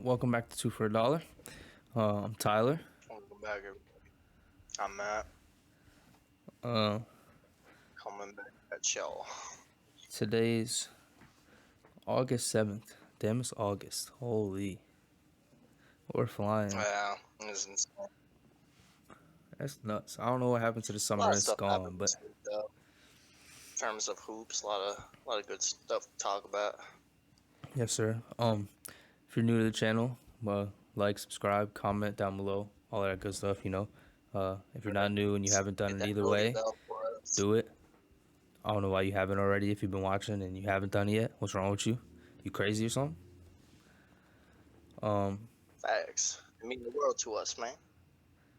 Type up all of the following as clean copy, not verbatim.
Welcome back to Two for a Dollar. I'm Tyler. Welcome back, everybody. I'm Matt. Uh, Coming back at y'all. Today's August 7th. Damn, it's August. Holy. We're flying. Yeah, it's insane. That's nuts. I don't know what happened to the A lot summer. of It's stuff gone, happened but this week, though. In terms of hoops, a lot of good stuff to talk about. yes, sir. If you're new to the channel, like, subscribe, comment down below, all that good stuff, If you're not new and you haven't done Hit it that either Brody way, bell for us. do it. I don't know why you haven't already if you've been watching and you haven't done it yet. What's wrong with you? You crazy or something? Facts. It mean the world to us, man.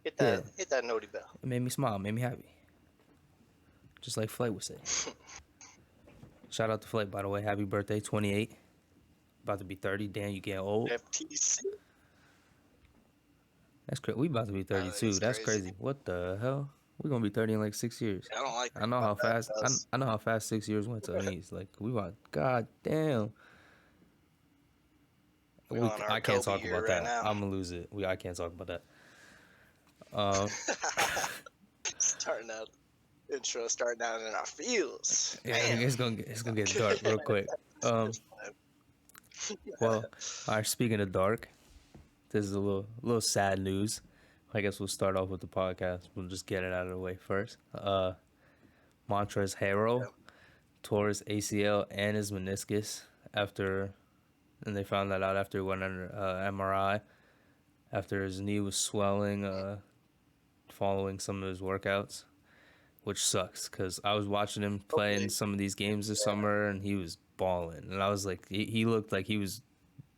Hit Yeah, that noti bell. it made me smile, made me happy. Just like Flight would say. Shout out to Flight, by the way. Happy birthday, 28. About to be 30. Damn, you getting old. FTC. That's crazy. We about to be I think 32. it's That's crazy. crazy. What the hell? We're gonna be 30 in like 6 years. I don't like I thinking know how about that fast. because I know how fast 6 years went to me. It's like we about. God damn. we're on our I can't Kobe talk year about right that. now. I'm gonna lose it. I can't talk about that. Starting out in our fields. Yeah, Damn. it's gonna get dark real quick. Um, well, all right. Speaking of dark, this is a little sad news. I guess we'll start off with the podcast. We'll just get it out of the way first. Montrezl Yeah. Harrell tore his ACL and his meniscus and they found that out after he went under MRI after his knee was swelling following some of his workouts, which sucks because I was watching him play in Hopefully, some of these games this yeah. summer and he was balling, and I was like, he looked like he was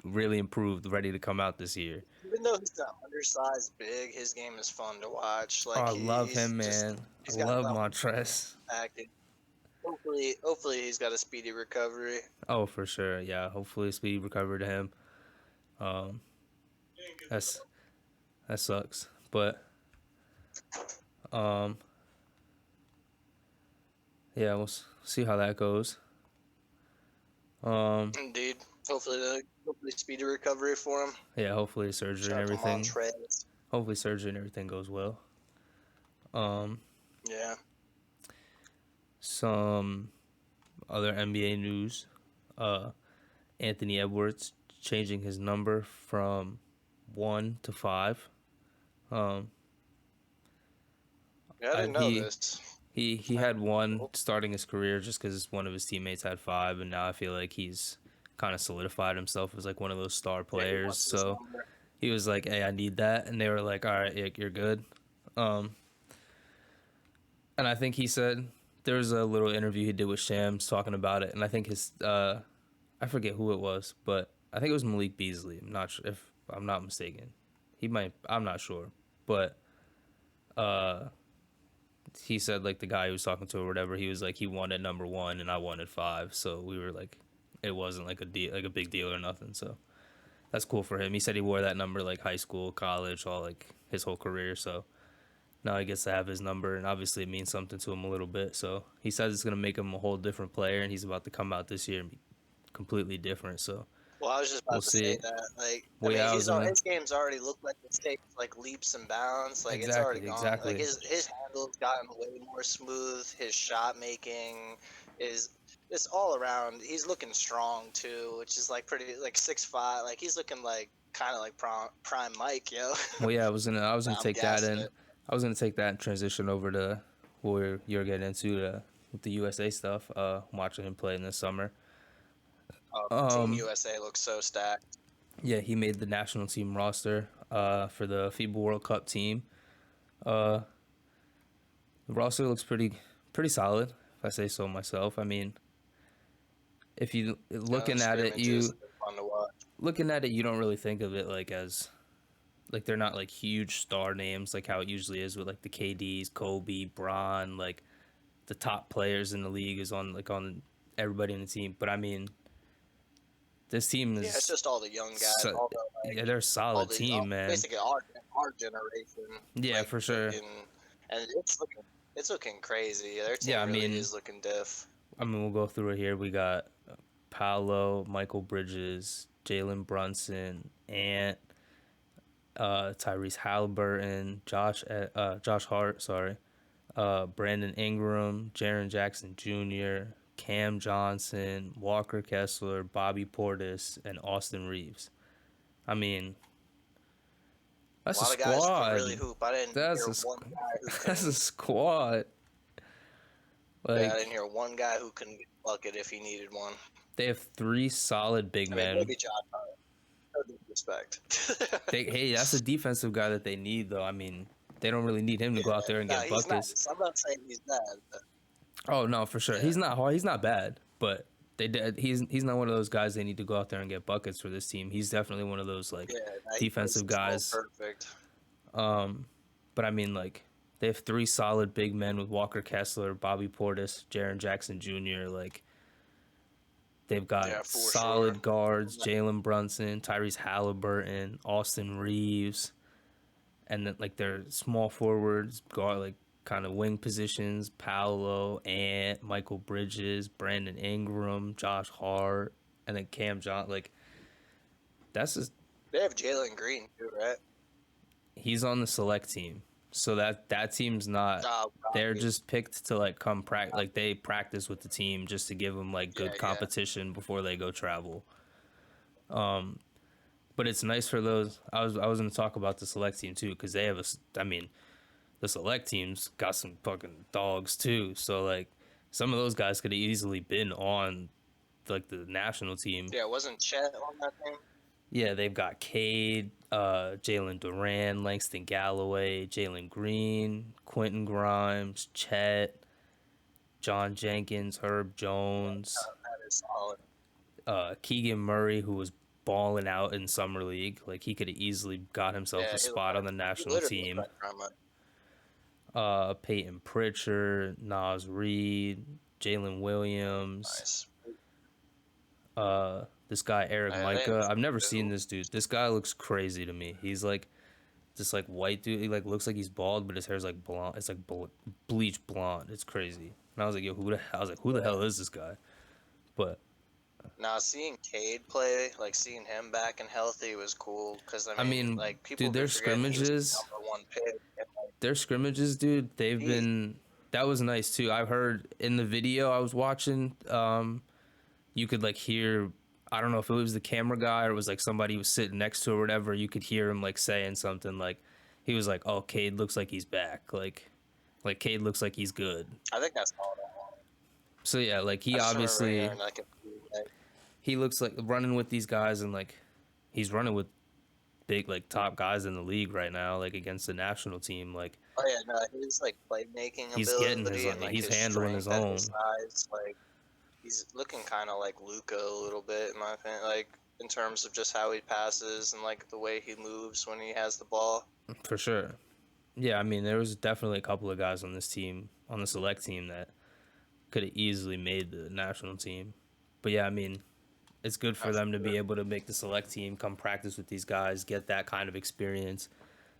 really improved, ready to come out this year. Even though he's not undersized big, his game is fun to watch. Oh, Like I love he's him, just man. I he's got love enough Montrez. acting. Hopefully he's got a speedy recovery. Oh, for sure. Yeah. Hopefully, speedy recovery to him. Um, that's that sucks, but um, yeah, see how that goes. Indeed. Hopefully speedy recovery for him. Yeah. Hopefully, surgery Shout and out to everything. Montrez. Hopefully, surgery and everything goes well. Um, Yeah. some other NBA news. Anthony Edwards changing his number from 1 to 5. Um, Yeah, I didn't know he this. he had 1 starting his career just because one of his teammates had 5, and now I feel like he's kind of solidified himself as like one of those star Yeah, he players. wants this So number. he was like, "Hey, I need that," and they were like, "All right, yeah, you're good." Um, and I think he said there was a little interview he did with Shams talking about it, and I think I forget who it was, but I think it was Malik Beasley. I'm not sure if I'm not mistaken. He might. I'm not sure, but he said like the guy he was talking to or whatever. He was like he wanted number 1 and I wanted 5, so we were like, it wasn't like a big deal or nothing. So that's cool for him. He said he wore that number like high school, college, all like his whole career. So now he gets to have his number, and obviously it means something to him a little bit. So he says it's gonna make him a whole different player, and he's about to come out this year and be completely different. So Well, I was just we'll about to say see. that. Like, I Well, mean, yeah, I was gonna his game's already looked like it's taken like leaps and bounds. Like it's already gone. Like exactly. his handle's gotten way more smooth. His shot making is just all around. He's looking strong too, which is like pretty like 6'5". Like he's looking like kind of like prime Mike, yo. Well, yeah, I was gonna I'm take that gassing in. it. I was gonna take that and transition over to where you're getting into with the USA stuff. Watching him play in the summer. Team USA looks so stacked. Yeah, he made the national team roster for the FIBA World Cup team. The roster looks pretty solid, if I say so myself. I mean, if you The scrimmages have been fun to watch. looking at it, you don't really think of it like as like they're not like huge star names like how it usually is with like the KDs, Kobe, Bron, like the top players in the league is on everybody in the team. But I mean, this team Yeah, it's is just all the young guys, all the yeah, they're a solid team, man. basically our generation. Yeah, Like for sure. looking, and it's looking crazy. Their Yeah, team really is looking diff. I mean, we'll go through it here. We got Paolo, Michael Bridges, Jalen Brunson, Ant, Tyrese Halliburton, Josh Hart, sorry, Brandon Ingram, Jaron Jackson Jr., Cam Johnson, Walker Kessler, Bobby Portis, and Austin Reeves. I mean, A that's a lot of guys who can really squad. hoop. I didn't That's hear a one guy who that's a couldn't. squad. Yeah, I didn't Like hear one guy who couldn't get a bucket if he needed one. they have three solid big I mean, men. maybe Josh Hart. No disrespect. Hey, that's a defensive guy that they need though. I mean, they don't really need him to Yeah, go out there and no, get he's buckets. nice. I'm not saying he's bad, but Oh no, for sure. yeah, He's not hard. He's not bad, but they did. He's not one of those guys they need to go out there and get buckets for this team. He's definitely one of those like yeah, no, he defensive places all guys. perfect. But I mean, like they have three solid big men with Walker Kessler, Bobby Portis, Jaron Jackson Jr. Like they've got Yeah, for sure. solid guards: Jalen Brunson, Tyrese Halliburton, Austin Reeves, and then like their small forwards, guard like kind of wing positions: Paolo, Ant, Michael Bridges, Brandon Ingram, Josh Hart, and then Cam John. Like that's just They have Jalen Green too, right? he's on the select team, so that team's not. Oh, They're probably. just picked to like come practice. Like they practice with the team just to give them like Yeah, good yeah. competition before they go travel. But it's nice for those. I was going to talk about the select team too because they have a. I mean, the select teams got some fucking dogs too. So like some of those guys could have easily been on like the national team. Yeah, wasn't Chet on that team? Yeah, they've got Cade, Jalen Duran, Langston Galloway, Jalen Green, Quentin Grimes, Chet, John Jenkins, Herb Jones, That is solid. Keegan Murray, who was balling out in summer league. Like he could have easily got himself Yeah, a spot on the he national literally looked team. like Drummond. Peyton Pritchard, Nas Reed, Jalen Williams, Nice. this guy Eric I didn't Micah. I've never seen who. this dude. This guy looks crazy to me. He's like this like white dude. He like looks like he's bald, but his hair's like blonde. It's like bleach blonde. It's crazy. And I was like, yo, I was like, who the hell is this guy? But Now seeing Cade play, like seeing him back and healthy was cool. Cause I I mean, mean, like people dude, have been forgetting he was the #1 pick. And, like, their scrimmages, dude, they've he, been that was nice too. I heard in the video I was watching, you could like hear I don't know if it was the camera guy or it was like somebody who was sitting next to or whatever, you could hear him like saying something like he was like, oh, Cade looks like he's back. Like Cade looks like he's good. I think that's all that was. So yeah, like I he just remember obviously hearing like like, he looks like running with these guys and like he's running with big like top guys in the league right now, like against the national team. Like oh yeah, no, his like playmaking he's getting his ability and like he's his handling his strength at his own size, like he's looking kind of like Luca a little bit in my opinion, like in terms of just how he passes and like the way he moves when he has the ball. for sure. Yeah, I mean there was definitely a couple of guys on this team on the select team that could have easily made the national team. But yeah, I mean it's good for That's them to good. be able to make the select team, come practice with these guys, get that kind of experience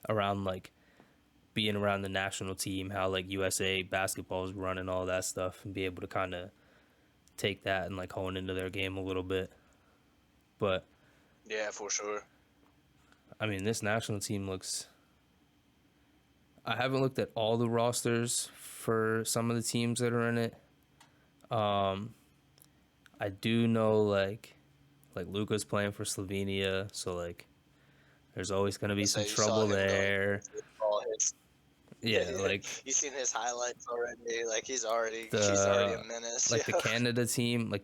around like being around the national team, how like USA basketball is running, all that stuff, and be able to kind of take that and like hone into their game a little bit. But Yeah, for sure. I mean, this national team looks. I haven't looked at all the rosters for some of the teams that are in it. I do know like Luca's playing for Slovenia, so like there's always gonna be So some you saw trouble him going there. with all his. Yeah, like You seen his highlights already? Like he's already a the menace. like the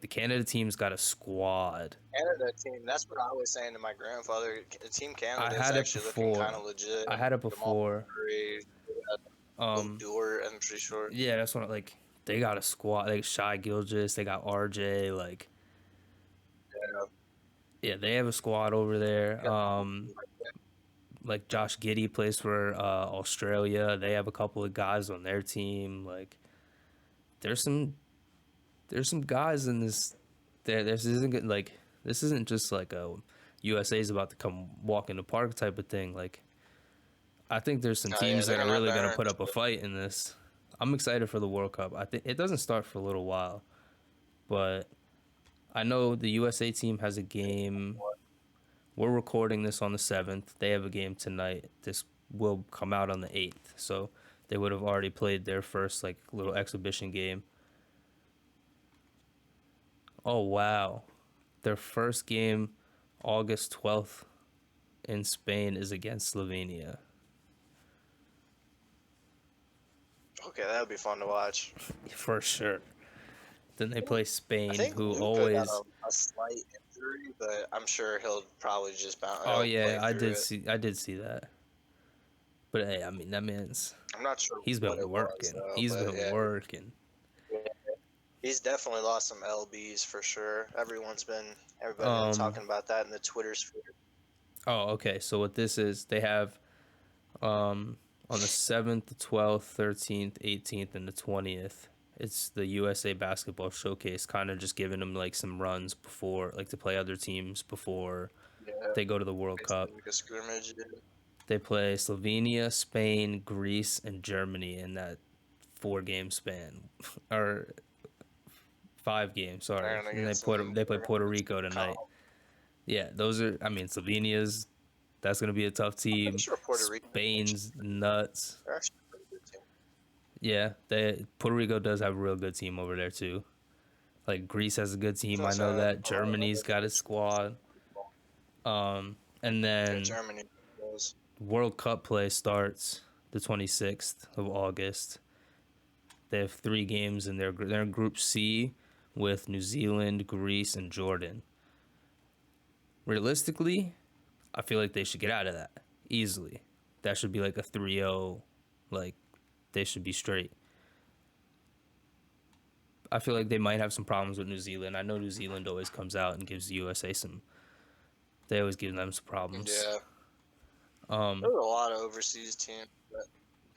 Canada team's got a squad. Canada team. That's what I was saying to my grandfather. Team I Canada is had it actually looking kind before. of legit. I had it Jamal before. Murray, Luke Um, Dewar, I'm pretty sure. yeah, that's what like they got a squad. Like Shy Gilgis, they got RJ. Like Yeah, yeah, they have a squad over there. got Like Josh Giddey plays for Australia. They have a couple of guys on their team. Like there's some guys in this. This isn't like this isn't just like a USA's about to come walk in the park type of thing. Like I think there's some oh yeah, teams they're that are gonna have really to gonna earn. put up a fight in this. I'm excited for the World Cup. I think it doesn't start for a little while, but I know the USA team has a game we're recording this on the 7th. They have a game tonight. This will come out on the 8th. So they would have already played their first like little exhibition game. Oh wow. Their first game August 12th in Spain is against Slovenia. Okay, that would be fun to watch. For sure. Then they play I Spain, think who Luca got always. a slight injury, but I'm sure he'll probably just Oh he'll play yeah, through it. I did see that. But hey, I mean that man's I'm not sure he's what been it was working. though, He's but been yeah, working. he's definitely lost some lbs for sure. Everybody's been Um. talking about that in the Twitter sphere. Oh, okay. So what this is, they have um on the 7th, the 12th, 13th, 18th, and the 20th. It's the USA Basketball Showcase, kind of just giving them like some runs before, like to play other teams before Yeah, they go to the World basically Cup. like a scrimmage. Yeah. They play Slovenia, Spain, Greece, and Germany in that 4 game span, or 5 games. Sorry, They're gonna and get some. They play They're gonna Puerto get some Rico calm. tonight. Yeah, those are. I mean, Slovenia's that's gonna be a tough I'm pretty team. sure Puerto Rico. Spain's nuts. They're actually a pretty good team. Yeah, Puerto Rico does have a real good team over there too. Like Greece has a good team. I Plus, know that a lot of Germany's other got a good teams. squad. And Yeah, then Germany does. World Cup play starts the 26th of August. They have 3 games in they're in Group C with New Zealand, Greece, and Jordan. Realistically, I feel like they should get out of that easily. That should be like a 3-0, like they should be straight. I feel like they might have some problems with New Zealand. I know New Zealand always comes out and gives the USA some. They always give them some problems. Yeah, there's a lot of overseas teams, but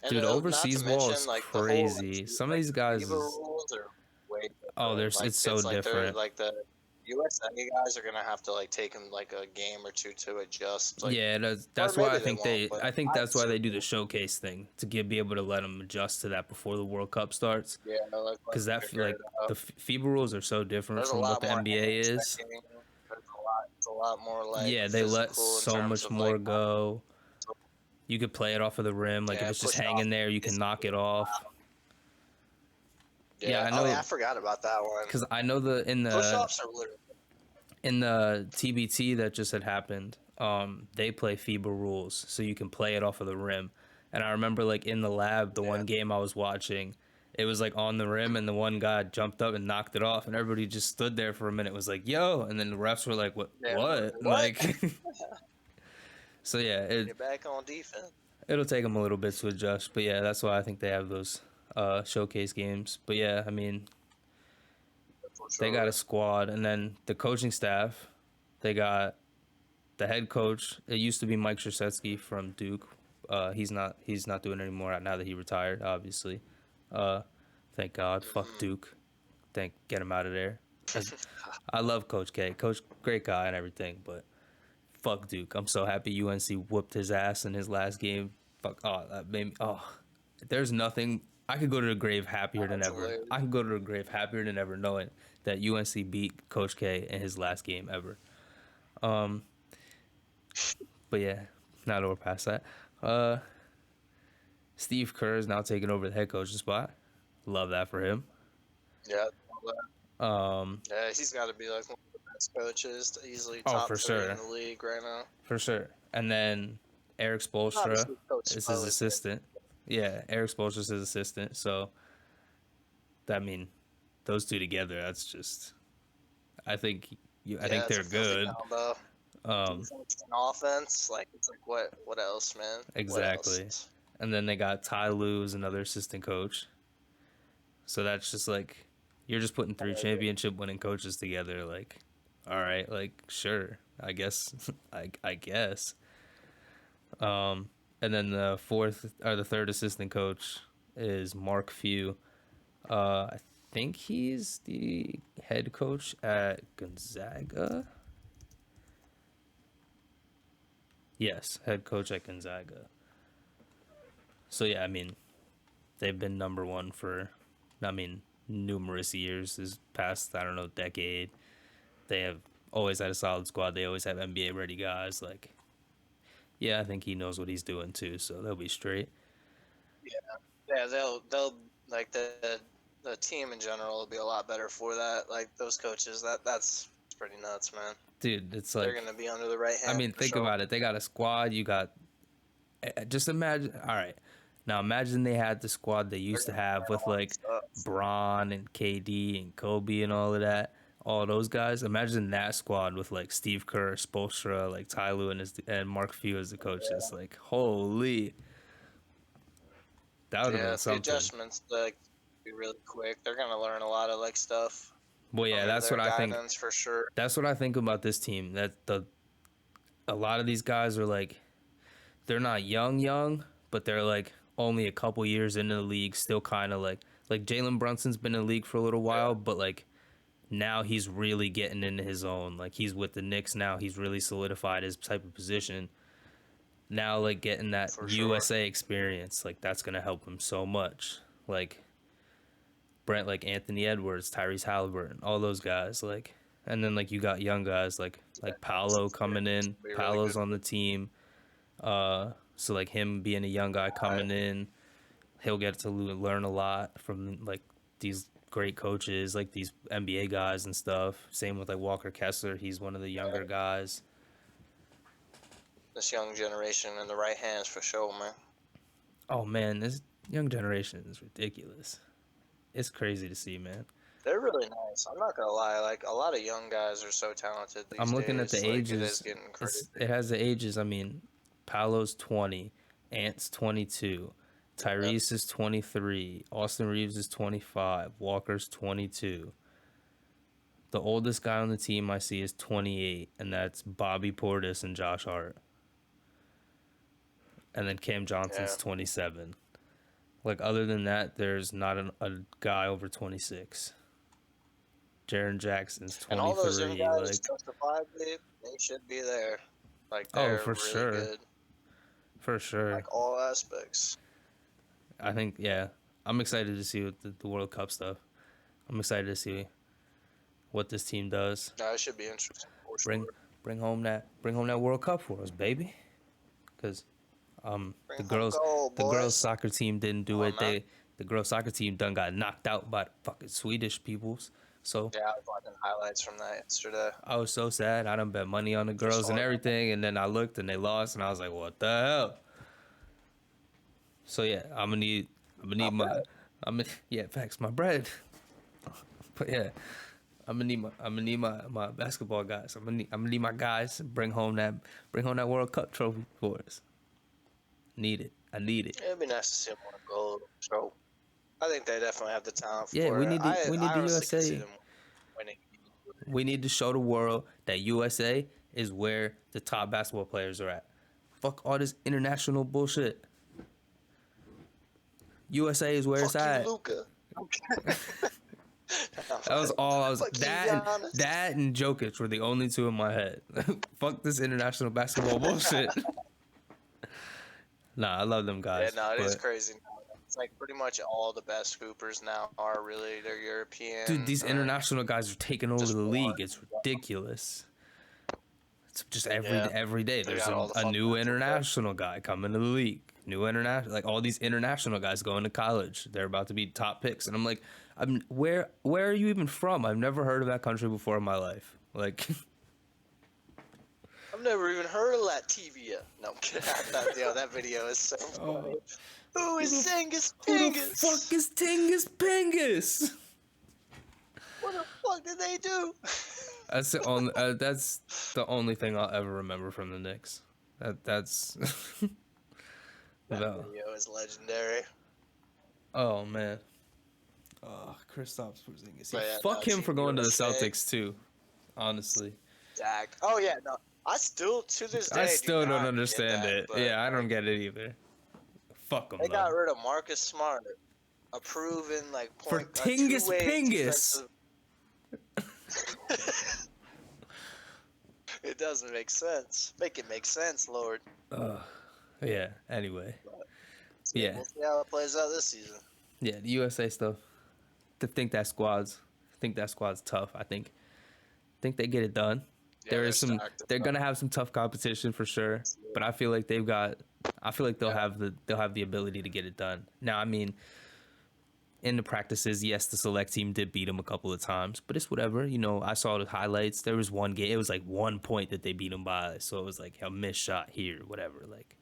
and Dude, not to overseas ball mention is like the whole crazy. Some of like these the guys FIBA is rules are way oh, different. there's Like it's so it's like they're different. like the USA guys are gonna have to like take them like a game or two to adjust. Like, Yeah, or that's why maybe they won't, but I think I that's why they do the assume showcase thing to be able to let them adjust to that before the World Cup starts. yeah, like Because that figure it like the out. FIBA rules are so different There's a from what lot the more NBA hand is. checking. It's a lot more like Yeah, they let physical in so terms much of like more go. You could play it off of the rim. Like if yeah, it's just push off. hanging there, you can knock it off. Yeah, Yeah. I Oh yeah, I know forgot about that one. because I know the Push offs are literally. in the TBT that just had happened. They play FIBA rules, so you can play it off of the rim. And I remember like in the lab, the Yeah. one game I was watching, it was like on the rim, and the one guy jumped up and knocked it off, and everybody just stood there for a minute, was like, "Yo!" And then the refs were like, "What? Yeah. What?" What? Like, so yeah, Get back on defense. it'll take them a little bit to adjust, but yeah, that's why I think they have those showcase games. But yeah, I mean, For they got a sure. squad, and then the coaching staff, they got the head coach. It used to be Mike Krzyzewski from Duke. He's not doing it anymore now that he retired. Obviously, uh, thank God. Fuck Mhm. Duke. Get him out of there. I love Coach K. Coach, great guy and everything, but fuck Duke. I'm so happy UNC whooped his ass in his last game. Fuck. Oh, that made me. Oh, there's nothing. I could go to the grave happier than That's ever. hilarious. I could go to the grave happier than ever knowing that UNC beat Coach K in his last game ever. But yeah, now that we're past that, uh, Steve Kerr is now taking over the head coaching spot. Love that for him. Yeah. Um, Yeah, he's got to be like one of the best coaches, easily oh, top for 3 in sure, the league right now. for sure. And then Eric Spoelstra Obviously, Coach is his Spo is good. assistant. Yeah, Eric Spoelstra's his assistant. So, I mean, those two together, that's just. I think I Yeah, think it's they're a filthy good. combo. Um, Defense and offense, like it's like what else, man? What exactly. else? And then they got Ty Lue's another assistant coach. So that's just like you're just putting 3 championship winning coaches together. Like, all right, like sure, I guess, I guess. And then the third assistant coach is Mark Few. I think he's the head coach at Gonzaga. Yes, head coach at Gonzaga. So yeah, I mean, they've been number one for, I mean, numerous years. This past, I don't know, decade. They have always had a solid squad. They always have NBA ready guys. Like, yeah, I think he knows what he's doing too, so they'll be straight. Yeah, they'll like the team in general will be a lot better for that. Like those coaches, that's pretty nuts, man. Dude, it's They're like, gonna be under the right I hand mean, for think sure. about it. They got a squad. You got, just imagine. All right, now imagine they had the squad they They're used to gonna have learn a with lot of like stuff Braun and KD and Kobe and all of that. All those guys. Imagine that squad with like Steve Kerr, Spoelstra, like Ty Lue and Mark Few as the coaches. Like, holy, that would have Yeah, been if the something. adjustments like be really quick, they're gonna learn a lot of like stuff Well, yeah, under that's their what I think. guidance for sure. That's what I think about this team. That the a lot of these guys are like they're not young, but they're like only a couple years into the league, still kind of like Jalen Brunson's been in the league for a little Yeah, while, but like now he's really getting into his own. Like he's with the Knicks now, he's really solidified his type of position. Now, like getting that for sure. USA experience, like that's gonna help him so much. Like Brent, like Anthony Edwards, Tyrese Halliburton, all those guys, like, and then like you got young guys Yeah, like this Paolo coming experience in. will be really Paolo's good. on the team. So like him being a young guy Right. coming in, he'll get to learn a lot from like these great coaches, like these NBA guys and stuff. Same with like Walker Kessler, he's one of the younger guys. This young generation in the right hands for sure, man. Oh man, this young generation is ridiculous. It's crazy to see, man. They're really nice. I'm not gonna lie. Like a lot of young guys are so talented these I'm looking at the days. Like it is ages. getting It crazy. has the ages. I mean, Paolo's 20, Ant's 22, Yeah, Tyrese is 23, Austin Reeves is 25, Walker's 22. The oldest guy on the team I see is 28, and that's Bobby Portis and Josh Hart. And then Cam yeah. Johnson's 27. Like other than that, there's not a guy over 26. Jaron Jackson's And all those young 23. guys Like, justifiably, they should be there. Like oh, they're for really sure, good, for sure. like all aspects. I think yeah, I'm excited to see what the World Cup stuff. I'm excited to see what this team does. No, it should be interesting for Bring sure. bring home that World Cup for us, baby. Because Bring the home girls gold, the girls boys. soccer team didn't Come do on, it. man. The girls soccer team done got knocked out by the fucking Swedish peoples. So Yeah, I was watching highlights from that yesterday. I was so sad. I done bet money on the Just girls and saw that. everything, and then I looked and they lost, and I was like, what the hell? So yeah, I'm gonna need Not bad. yeah, facts, my bread. But yeah, I'm gonna need my basketball guys. I'm gonna need my guys to bring home that World Cup trophy for us. Need it. I need it. It'd be nice to see them win gold. So I think they definitely have the talent Yeah, for it. we need I the honestly could see USA. them winning. We need to show the world that USA is where the top basketball players are at. Fuck all this international bullshit. USA is where it's Fuck you, at. Luca. That was all I was. Fuck you, Giannis. That and Jokic were the only two in my head. Fuck this international basketball bullshit. Nah, I love them Yeah, guys, no, it is but crazy. It's like pretty much all the best hoopers now are really they're dude, European these or international guys are taking over just the born. league. It's ridiculous. It's just Yeah, every day they there's got all the a new fundamentals there. international guy coming to the league. New international, like all these international guys going to college. They're about to be top picks, and I'm like, where are you even from? I've never heard of that country before in my life. Like, I've never even heard of Latvia. No, I'm kidding. That video is so funny. oh, Who is Zengus who the Pingus? fuck is Tingus Pingus? What the fuck did they do? That's the only thing I'll ever remember from the Knicks. That's That no. video is legendary. Oh man. Oh, Kristaps Porzingis. Yeah, But yeah, no, fuck him Team for going to the USA, Celtics too. Honestly, Dak. Oh yeah, no. I still to this day I still do don't not get understand that, it. but Yeah, I don't get it either. Fuck him they got though. rid of Marcus Smart, a proven like For point a Tingus two-way Pingus. defensive. It doesn't make sense. Make it make sense, Lord. Yeah. Anyway. So Yeah. we'll see how it plays out this season. Yeah. The USA stuff. To think that squad's tough. I think they get it done. Yeah, There they're is some. stacked. They're gonna have some tough competition for sure, but I feel like they've got. I feel like Yeah, they'll have the ability to get it done. Now, I mean, in the practices, yes, the select team did beat them a couple of times, but it's whatever. You know, I saw the highlights. There was one game. It was like 1 point that they beat them by, so it was like a missed shot here, whatever. Like,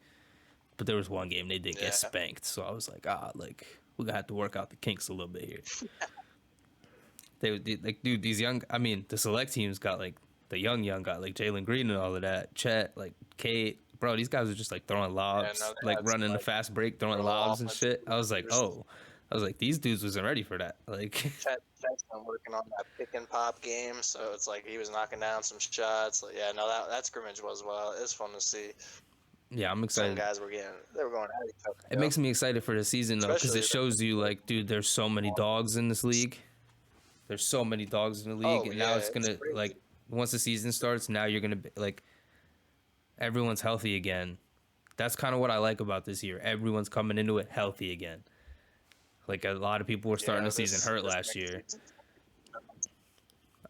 but there was one game they did get yeah, spanked, so I was like, like we're gonna have to work out the kinks a little bit here. Like, dude, these young. I mean, the select teams got like the young got like Jalen Green and all of that. Chet, like Kate, bro. These guys are just like throwing yeah. No, lobs, they like had some running the like fast break, throwing real lobs and offensive shit. I was like, players. oh, I was like, these dudes wasn't ready for that. Like, Chet's been working on that pick and pop game, so it's like he was knocking down some shots. Like, yeah, no, that scrimmage was well. It's fun to see. yeah, I'm Some excited. guys they were going at each other, It makes me excited for the season though, because it especially shows you like, dude, there's so many dogs in this league. There's so many dogs in the league, oh and now yeah, it's it's gonna like crazy. once the season starts, now you're gonna be like everyone's healthy again. That's kind of what I like about this year. Everyone's coming into it healthy again. Like a lot of people were starting Yeah, the season hurt this last next year. season.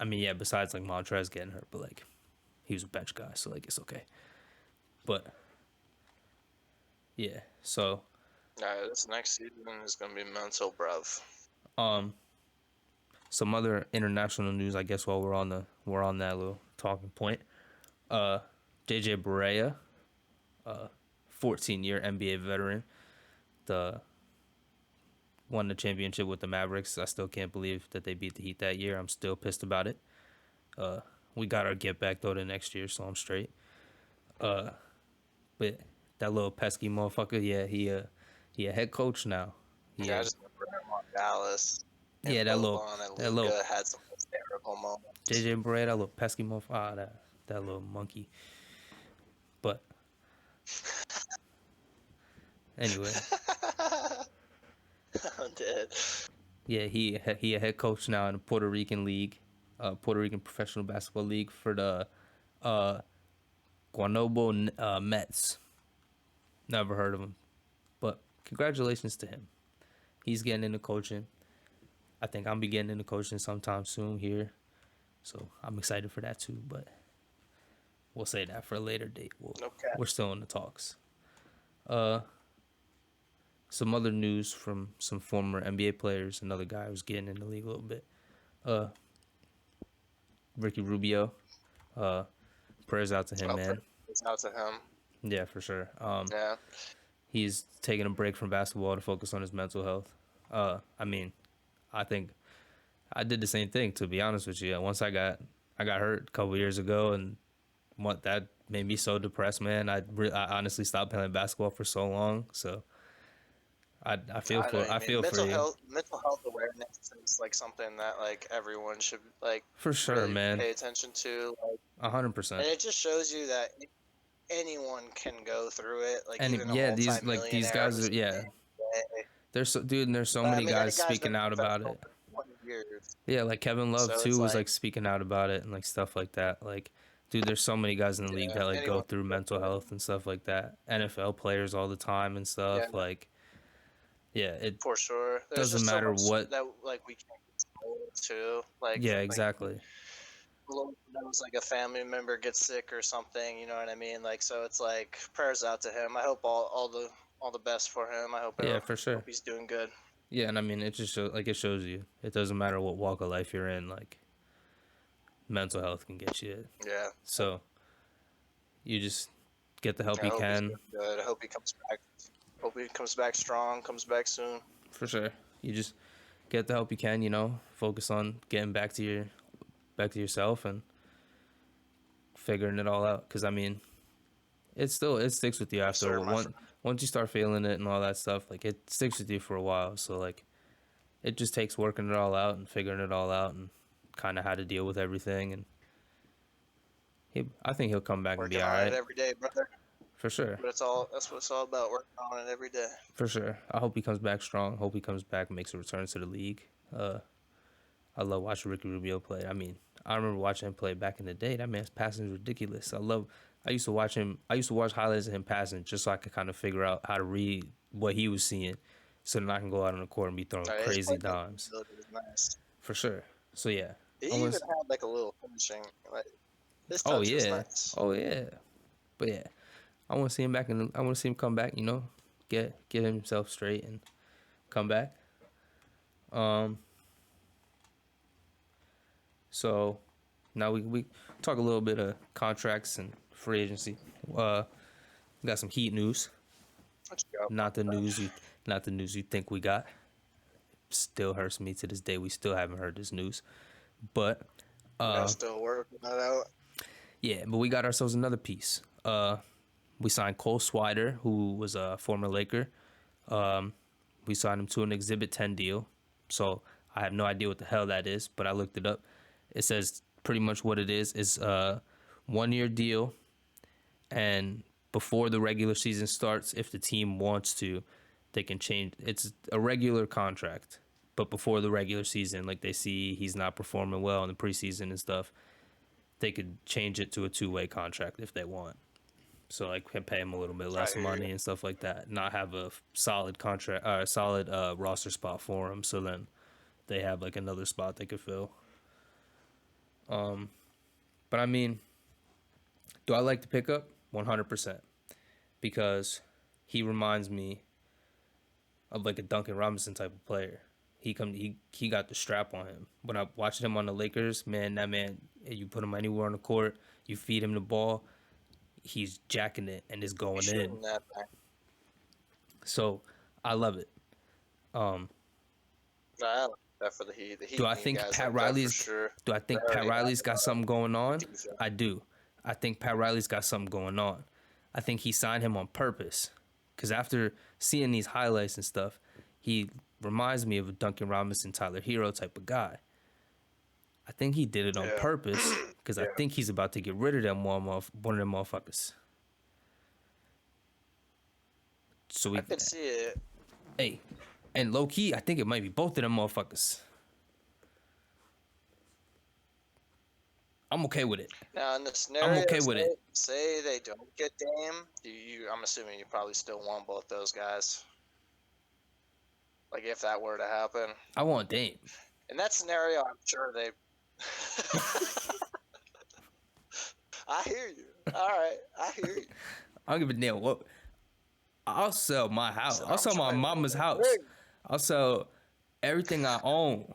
I mean, yeah, besides like Montrez getting hurt, but like he was a bench guy, so like it's okay. But yeah, so This next season is gonna be mental, bruv. um, some other international news, I guess. While we're on that little talking point, uh, JJ Barea, 14-year NBA veteran, the won the championship with the Mavericks. I still can't believe that they beat the Heat that year. I'm still pissed about it. We got our get back though the next year, so I'm straight. But that little pesky motherfucker, yeah, he a head coach now. Yeah, I Yeah, just remember him on Dallas yeah, and Boban and that little Luca had some hysterical moments. JJ Barea, that little pesky motherfucker, that little monkey. But anyway, I'm dead. yeah, he a head coach now in the Puerto Rican league, Puerto Rican professional basketball league for the uh Guanobo Mets. Never heard of him, but congratulations to him. He's getting into coaching. I think I'm be getting into coaching sometime soon here, so I'm excited for that too. But we'll say that for a later date. Okay. We're still in the talks. Uh, some other news from some former NBA players. Another guy who's getting in the league a little bit. Uh, Ricky Rubio. Uh, prayers out to him, man. It's out to him. Yeah, for sure. Yeah. He's taking a break from basketball to focus on his mental health. I mean, I think I did the same thing, to be honest with you. Once I got hurt a couple years ago, and what that made me so depressed, man. I honestly stopped playing basketball for so long. So I feel I know what you I mean. feel for you Mental health awareness is like something that like everyone should like for sure, really man. pay attention to. Like, and 100%. it just shows you that anyone can go through it. Like And even a yeah, these multi-millionaire guys who's are, yeah. NBA. There's so dude, and there's so But I many mean, that guys guy's been speaking a out about professional it. for 20 years. Yeah, like Kevin Love So too it's was like, like speaking out about it and like stuff like that. Like, dude, there's so many guys in the league yeah, that like go anyone through can go mental through it. health and stuff like that. NFL players all the time and Yeah, stuff. Like, yeah, it for sure. There's doesn't just so matter much what. that like we can't control too. Yeah, exactly. Lord knows like a family member gets sick or something, you know what I mean? Like so it's like prayers out to him. I hope all the best for him. Yeah, for Hope sure. he's doing good. Yeah, and I mean, it just shows, like it shows you. It doesn't matter what walk of life you're in. Like, mental health can get you. Yeah. So you just get the help I you hope he's can. doing good. I hope he comes back. Hope he comes back strong, comes back soon. For sure. You just get the help you can. You know, focus on getting back to yourself and figuring it all out. Because I mean, it sticks with you after Sir, my friend. once you start feeling it and all that stuff. Like it sticks with you for a while. So like, it just takes working it all out and figuring it all out and kind of how to deal with everything. And I think he'll come back and be Working all on it right every day, brother. for sure. But that's what it's all about, working on it every day. For sure. I hope he comes back strong. Hope he comes back and makes a return to the league. I love watching Ricky Rubio play. I mean, I remember watching him play back in the day. That man's passing is ridiculous. I used to watch him. I used to watch highlights of him passing just so I could kind of figure out how to read what he was seeing, so then I can go out on the court and be throwing His crazy playmaking dimes. ability is nice. for sure. So yeah, He I even want. had like a little finishing, like His Oh touch was yeah. nice. Oh yeah. But yeah, I want to see him back, and I want to see him come back. You know, get himself straight and come back. Um. So now we talk a little bit of contracts and free agency. We got some Heat news. Let's go. Not the news you not the news you think we got. Still hurts me to this day. We still haven't heard this news. But Yeah, still working that out. yeah, but we got ourselves another piece. We signed Cole Swider, who was a former Laker. We signed him to an Exhibit 10 deal. So I have no idea what the hell that is, but I looked it up. It says pretty much what it is a 1 year deal, and before the regular season starts, if the team wants to, they can change. It's a regular contract, but before the regular season, like they see he's not performing well in the preseason and stuff, they could change it to a 2-way contract if they want. So like can pay him a little bit less I hear you. money and stuff like that. Not have a solid contract, solid roster spot for him. So then they have like another spot they could fill. But I mean, do I like the pickup? 100%, because he reminds me of like a Duncan Robinson type of player. He got the strap on him. When I watched him on the Lakers, man, that man, you put him anywhere on the court, you feed him the ball, he's jacking it and it's going in. That thing. So I love it. I like that for the Heat. The Heat Do I need think guys Pat like that for Riley's sure. do I think They Pat already have Riley's got something going on? defense. I do. I think Pat Riley's got something going on. I think he signed him on purpose. Cause after seeing these highlights and stuff, he reminds me of a Duncan Robinson, Tyler Hero type of guy. I think he did it on Yeah. purpose because I Yeah. think he's about to get rid of one of them motherfuckers. So I can see it. hey, and low key, I think it might be both of them motherfuckers. I'm okay with it. Now in the scenario, okay with it. say they don't get Dame, I'm assuming you probably still want both those guys. Like if that were to happen. I want Dame. In that scenario, I'm sure they. I hear you. All right, I hear you. I don't give a damn what. I'll sell my house. So I'll sell my mama's house. I'll sell everything I own.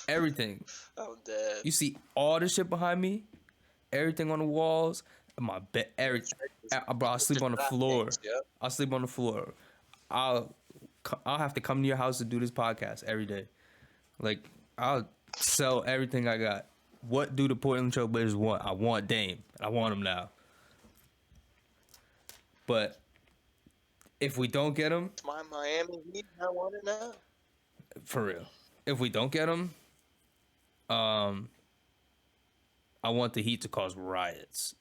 Everything. I'm dead. You see all the shit behind me? Everything on the walls, my bed, everything. Bro, I'll sleep on the floor. Yep. I'll sleep on the floor. I'll have to come to your house to do this podcast every day. Like, I'll sell everything I got. What do the Portland Trail Blazers want? I want Dame. I want him now. But if we don't get him, It's my Miami Heat. I want it now. for real, if we don't get him, I want the Heat to cause riots.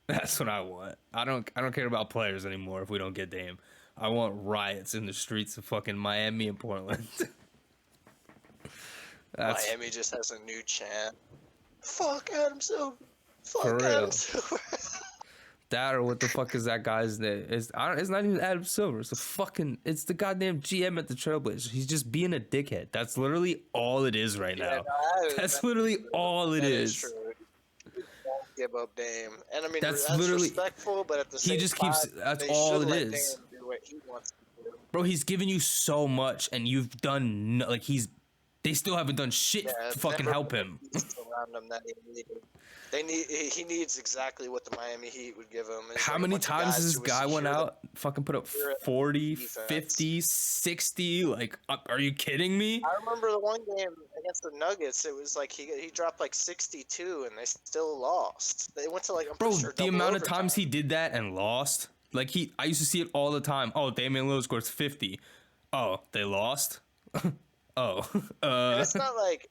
That's what I want. I don't care about players anymore if we don't get Dame. I want riots in the streets of fucking Miami and Portland. Miami just has a new chant. Fuck Adam Silver. For Fuck real. Adam Silver. That or what the fuck is that guy's name? It's not even Adam Silver. It's the goddamn GM at the Trailblazers. He's just being a dickhead. That's literally all it is right now. That's literally all it is. True. Don't give up Dame, and I mean That's that's literally- respectful, but at the same He just time, keeps. That's they all should it let is. Dame do what he wants to do. Bro, he's giving you so much, and you've done like they still haven't done shit to fucking never help him. pieces around him that he needed. He needs exactly what the Miami Heat would give him. It's How like a many bunch of times guys has this who guy went secure the out, fucking put up secure 40, defense. 50, 60? Like, are you kidding me? I remember the one game against the Nuggets. It was like he dropped like 62, and they still lost. They went to like I'm Bro, pretty sure the double amount of overtime. times he did that and lost. Like I used to see it all the time. Oh, Damian Lillard scores 50. Oh, they lost. Oh, And it's not like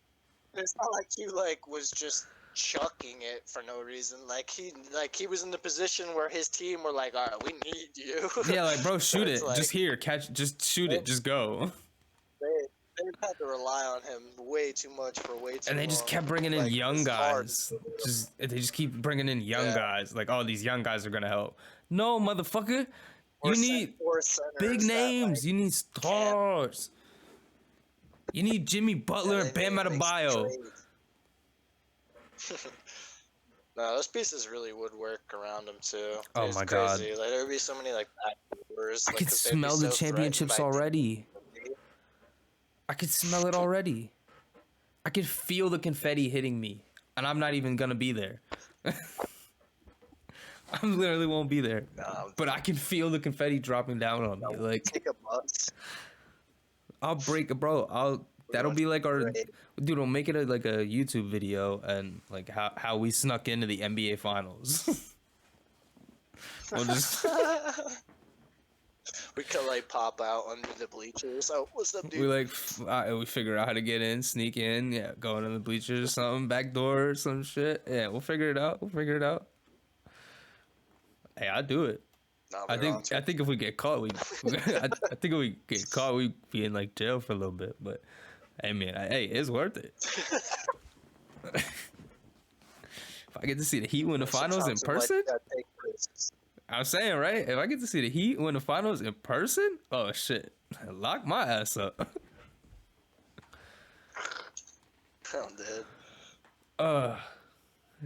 he like was just chucking it for no reason. Like he was in the position where his team were like, all right, we need you. yeah, like bro, So shoot it. it's like, Just here, catch. Just shoot it. Just go. they had to rely on him way too much for way too long. And they just kept bringing in Like, young it's hard. guys. They just keep bringing in young Yeah. guys. Like, oh, these young guys are gonna help. No, motherfucker. Or You need or centers big that, names. like, You need stars. You need Jimmy Yeah, Butler they and Bam need to make some Adebayo. trades. No, those pieces really would work around him too. Oh It's my god. crazy. Like there would be so many like I backdoors, like could because they'd be smell the so threatened championships by already. D. I could smell it already. I could feel the confetti hitting me. And I'm not even gonna be there. I literally won't be there. But I can feel the confetti dropping down on me. Like Take a bus. I'll break a bro. We're That'll going be to like our parade. dude, we'll make it like a YouTube video and like how we snuck into the NBA finals. We'll just We could like pop out under the bleachers. Oh, what's up, we dude? like we figure out how to get in, sneak in, yeah, go into the bleachers or something, back door or some shit. Yeah, we'll figure it out. We'll figure it out. Hey, I'll do it. Nah, I we're on think if we get caught, I think if we get caught, we be in like jail for a little bit. But hey, man, hey, it's worth it. If I get to see the Heat win the finals in Sometimes in life, person, you gotta take risks. I'm saying right. If I get to see the Heat win the finals in person, oh shit, lock my ass up. I'm dead.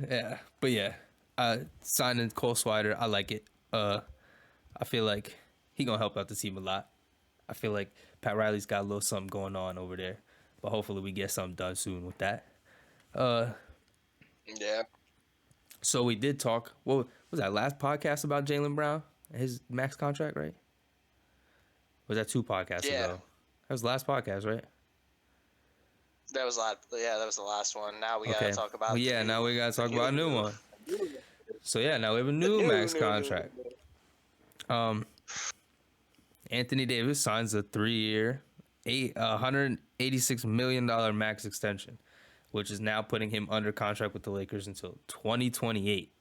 Yeah, but yeah, signing Cole Swider, I like it. I feel like he gonna help out the team a lot. I feel like Pat Riley's got a little something going on over there, but hopefully we get something done soon with that. Yeah. So we did talk. What was that last podcast about Jaylen Brown? His max contract, right? Was that 2 podcasts Yeah. ago? That was the last podcast, right? That was yeah, that was the last one. Now we Okay. gotta talk about Well, yeah. the Now we gotta talk about a new one. So yeah, now we have a the new max new. contract. Anthony Davis signs a 3-year, $186 million max extension, which is now putting him under contract with the Lakers until 2028.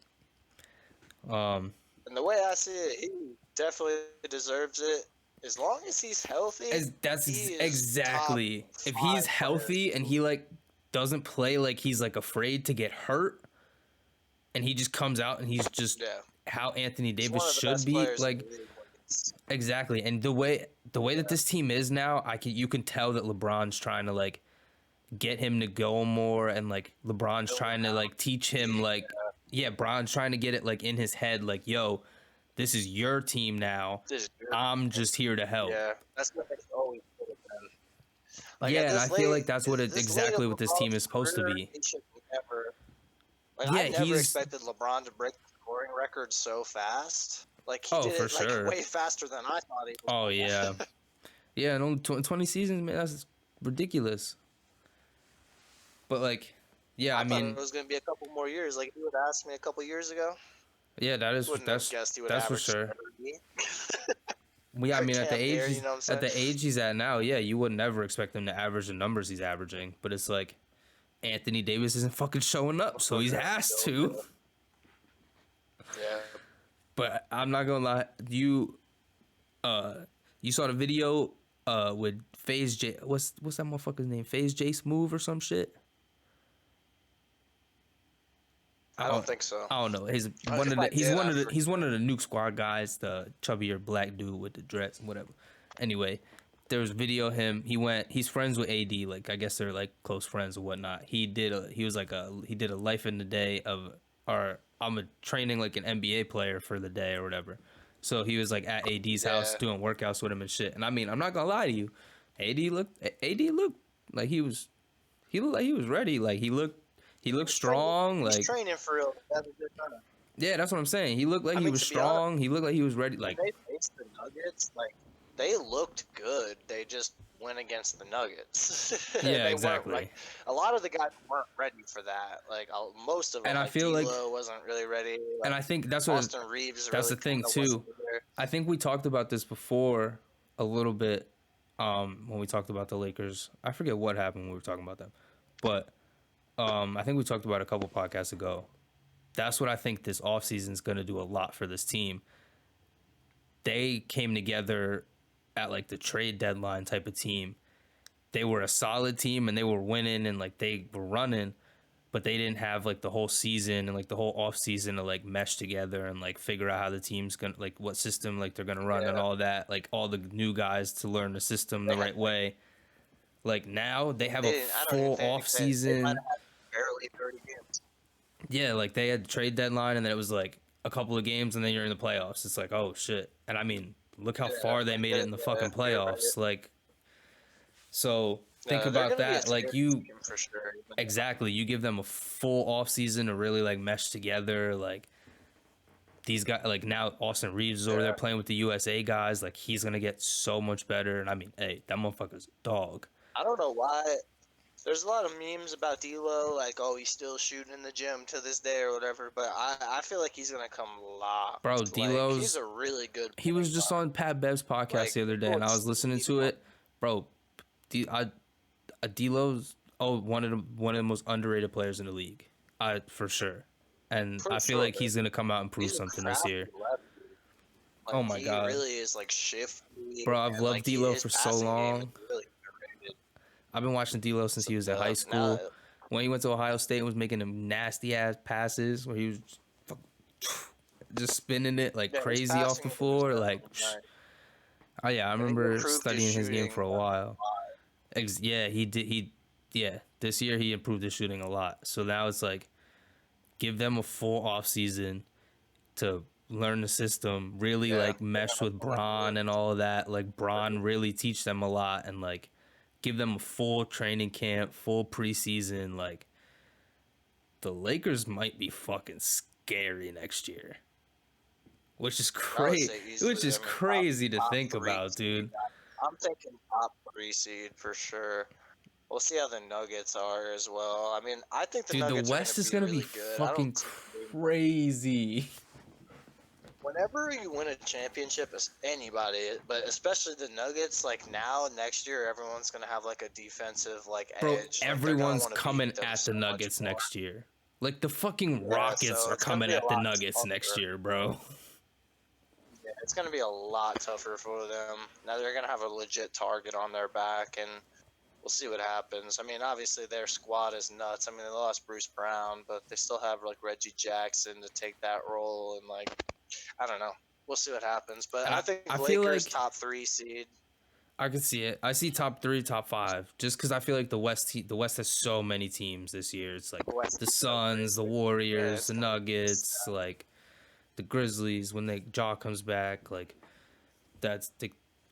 And the way I see it, he definitely deserves it. As long as he's healthy, That's he is exactly. top If he's 5 healthy players. and he like doesn't play like he's like afraid to get hurt, and he just comes out and he's just Yeah. how Anthony He's Davis one of the should best be, players in like the league when he's- exactly. And the way that this team is now, you can tell that LeBron's trying to like get him to go more, and like LeBron's trying to like teach him like Bron's trying to get it like in his head like, yo, this is your team now. This is good. I'm just here to help. Yeah, that's what it's always should have been. Like, Yeah, at and this I feel late- like that's what this exactly late of what this team is LeBron's supposed to career, be. he should never. Like, Yeah, I never he's- expected LeBron to break the scoring record so fast. Like he Oh, did for it like sure. way faster than I thought he was. Oh yeah, yeah, and only 20 seasons, man, that's ridiculous. But like, yeah, I thought mean, it was gonna be a couple more years. Like if you would have asked me a couple years ago, yeah, wouldn't have guessed he would that's for average sure. 70. Well, yeah, I mean, at the Damn age near, you know what I'm at the saying? age he's at now, yeah, you would never expect him to average the numbers he's averaging. But it's like Anthony Davis isn't fucking showing up, so he's asked to. Yeah. But I'm not gonna lie, you saw the video with FaZe J. What's that motherfucker's name? FaZe J Smooth or some shit. I don't think so. I don't know. He's If one of I the he's did, one I of the forget. he's one of the Nuke Squad guys, the chubbier black dude with the dreads and whatever. Anyway, there was video of him. He's friends with AD, like I guess they're like close friends or whatnot. He did a life in the day of I'm a training like an NBA player for the day or whatever. So he was like at AD's house Yeah. doing workouts with him and shit. And I mean, I'm not gonna lie to you, AD looked like he looked like he was ready. Like he looked strong. He's Like training for real. That's a good time. yeah, that's what I'm saying. He looked like I he mean, was to be strong. He looked like he was ready. Like When they faced the Nuggets, like they looked good. They just went against the Nuggets. Yeah, They weren't, exactly. like, a lot of the guys weren't ready for that. Like most of them. And I like, feel like- D'Lo wasn't really ready. Like, and I think that's what Austin Reeves. that's really the thing, kinda too. wasn't there. I think we talked about this before a little bit when we talked about the Lakers. I forget what happened when we were talking about them. But I think we talked about it a couple podcasts ago. That's what I think this offseason is going to do a lot for this team. They came together at like the trade deadline type of team. They were a solid team and they were winning and like they were running, but they didn't have like the whole season and like the whole off season to like mesh together and like figure out how the team's gonna like what system like they're gonna run and Yeah. all that, like all the new guys to learn the system the right way. Like now they have They a didn't. I don't even full think off they might season. have had barely 30 games. Yeah, like they had the trade deadline, and then it was like a couple of games, and then you're in the playoffs. It's like, oh shit. And I mean, look how Yeah, far they made it in the yeah, fucking you're right. playoffs. Like, so think No, they're about gonna be a that. Like serious you team for sure. exactly, you give them a full off season to really like mesh together. Like these guys, like now Austin Reeves is over there Yeah. playing with the USA guys. Like he's gonna get so much better. And I mean, hey, that motherfucker's a dog. I don't know why. There's a lot of memes about D'Lo, like, oh, he's still shooting in the gym to this day or whatever. But I feel like he's gonna come Bro, locked. Like, he's D'Lo's a really good he point was just guard. on Pat Bev's podcast Like, the other day, people and I was just listening sleep to on. it, bro. D'Lo's one of the most underrated players in the league, for sure. And For I feel sure. like he's gonna come out and prove He's a something this crafty year. lefty. Oh Like, my he god, really is like shifty, bro, I've and loved like D'Lo his for so passing game is long. really underrated. I've been watching D'Lo since So he was in high now, school. When he went to Ohio State and was making them nasty ass passes where he was just spinning it like yeah, his crazy off the passing game is floor. Like, definitely nice. oh yeah, I And he remember improved his studying his game shooting for a while. Yeah, he did. Yeah, this year he improved his shooting a lot. So now it's like, give them a full off season to learn the system, really yeah. like mesh with Braun and all of that. Like Braun really teach them a lot and like give them a full training camp, full preseason. Like the Lakers might be fucking scary next year, which is I would crazy. say easily. Which is I mean, top crazy to top think three about, seed. dude. I'm thinking top 3 seed for sure. We'll see how the Nuggets are as well. I mean, I think the Dude, the Nuggets are going West to is be gonna be really good. I don't fucking see crazy. whenever you win a championship as anybody, but especially the Nuggets, like now next year everyone's going to have like a defensive like Bro, edge. Like they're going to everyone's want to coming beat them at so the much Nuggets more. next year. Like the fucking Yeah, Rockets so are it's going to coming be a at the lot Nuggets next tougher. year, bro. Yeah, it's going to be a lot tougher for them. Now they're going to have a legit target on their back, and we'll see what happens. I mean, obviously their squad is nuts. I mean, they lost Bruce Brown, but they still have like Reggie Jackson to take that role, and like I don't know. We'll see what happens. But And I I, think I feel Lakers like top 3 seed. I could see it. I see top 3, top 5, just because I feel like the West has so many teams this year. It's like West the is so Suns, the crazy. Yeah, Warriors, it's the gonna be Nuggets, like the Grizzlies when they Jaw comes back. Like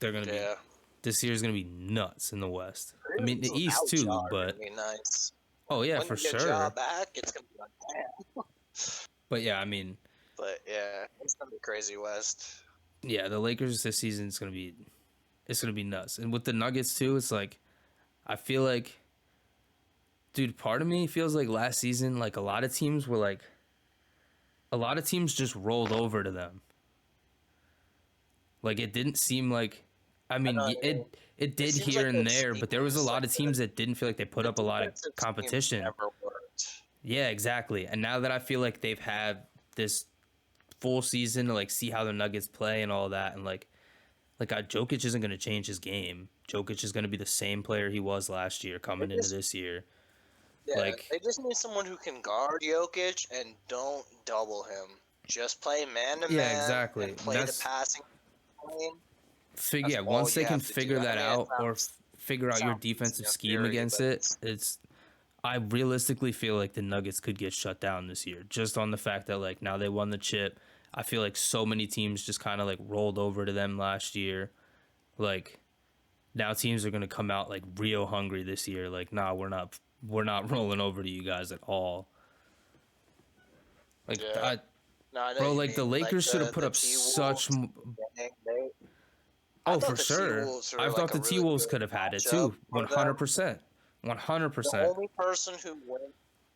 they're gonna be yeah. this year's gonna be nuts in the West. I mean the Grizzlies East without Ja too, are gonna but be nice. oh yeah, When for you get Ja sure. back, it's gonna be like damn. But yeah, I mean, But yeah, it's gonna be crazy West. yeah, the Lakers this season is gonna be nuts. And with the Nuggets too, it's like I feel like, dude, part of me feels like last season, like a lot of teams just rolled over to them. Like it didn't seem like, I I mean, know. it It did seems here like and they'd there, but there sneaky, was a just lot like of teams that didn't feel like they put the up a lot of defensive schemes competition. never worked. Yeah, exactly. And now that I feel like they've had this full season to like see how the Nuggets play and all that, and Jokic isn't gonna change his game. Jokic is gonna be the same player he was last year They coming into just this year. Yeah, Like, they just need someone who can guard Jokic and don't double him. Just play man to yeah, man exactly. and play the passing lane. Yeah, That's all once you they can have to do. figure I that mean, out or figure it out your sounds easy defensive in scheme theory, against but it, I realistically feel like the Nuggets could get shut down this year just on the fact that like now they won the chip. I feel like so many teams just kind of like rolled over to them last year. Like now teams are going to come out like real hungry this year. Like, nah, we're not rolling over to you guys at all. Like yeah. No, I know what bro, you like the mean. Like Lakers should have put the up T such Wolves. I oh, thought for the T sure. Wolves I were like thought a the T really Wolves good could have had it matchup too. for One hundred them. percent. 100%.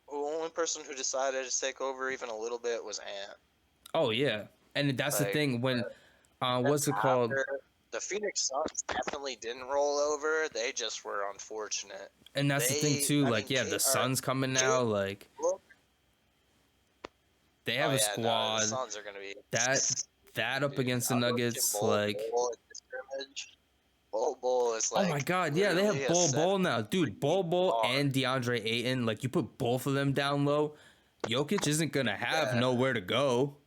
The only person who decided to take over even a little bit was Ant. Oh yeah, and that's the Like thing when then what's it called? after the Phoenix Suns definitely didn't roll over. They just were unfortunate. And that's the thing too. I Like mean, yeah, the Suns coming now. Like Look, they oh have a yeah, no, the squad Suns are gonna be. that up Dude, against the I'm watching Nuggets. Bol Like Bol in the scrimmage. Bol is oh my like god, yeah, they literally have a Bol now, 7'3" dude. Bol guard. and DeAndre Ayton. Like you put both of them down low, Jokic isn't gonna have Yeah, nowhere to go.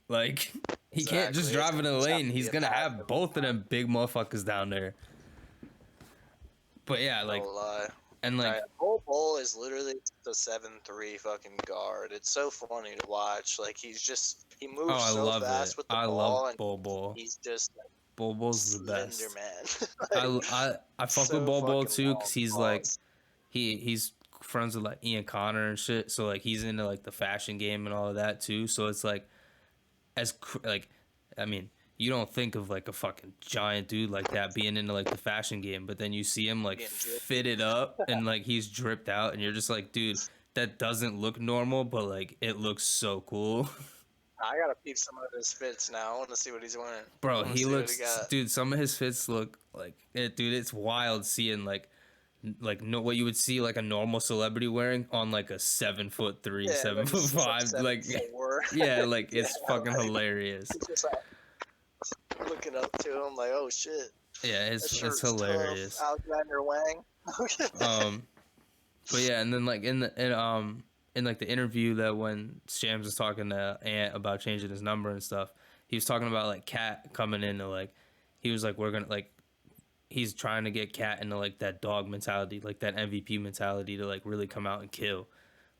Like he can't just exactly. It's drive in gonna the just have lane. to be He's a gonna pass have every both of time. them big motherfuckers down there. But yeah, No like, lie. and like, Bull is literally the 7'3" fucking guard. It's so funny to watch. Like he oh, moves I so love fast it. with the I love ball, and Bobo. he's just like Bobo's the slender best. man. Like I fuck with so Bobo fucking too, cause long he's like balls. he's friends with like Ian Connor and shit. So like he's into like the fashion game and all of that too. So it's like like, I mean, you don't think of like a fucking giant dude like that being into like the fashion game, but then you see him like Being fitted up and like he's dripped out, and you're just like, dude, that doesn't look normal, but like it looks so cool. I gotta peep some of his fits now. I want to see what he's wearing. I Bro, want to he see what he looks, got. dude. Some of his fits look like it, dude. It's wild seeing like no what you would see like a normal celebrity wearing on like a 7'3", Yeah, seven like foot he's just like five. seven Like, four. yeah, like Yeah, it's fucking like hilarious. he's just like looking up to him, like, oh shit, Yeah, that it's shirt is tough. hilarious. Alexander Wang. Um, but yeah, and then like in like the interview that when Shams was talking to Ant about changing his number and stuff, he was talking about like Cat coming into like he was like we're gonna like he's trying to get Cat into like that dog mentality, like that MVP mentality to like really come out and kill.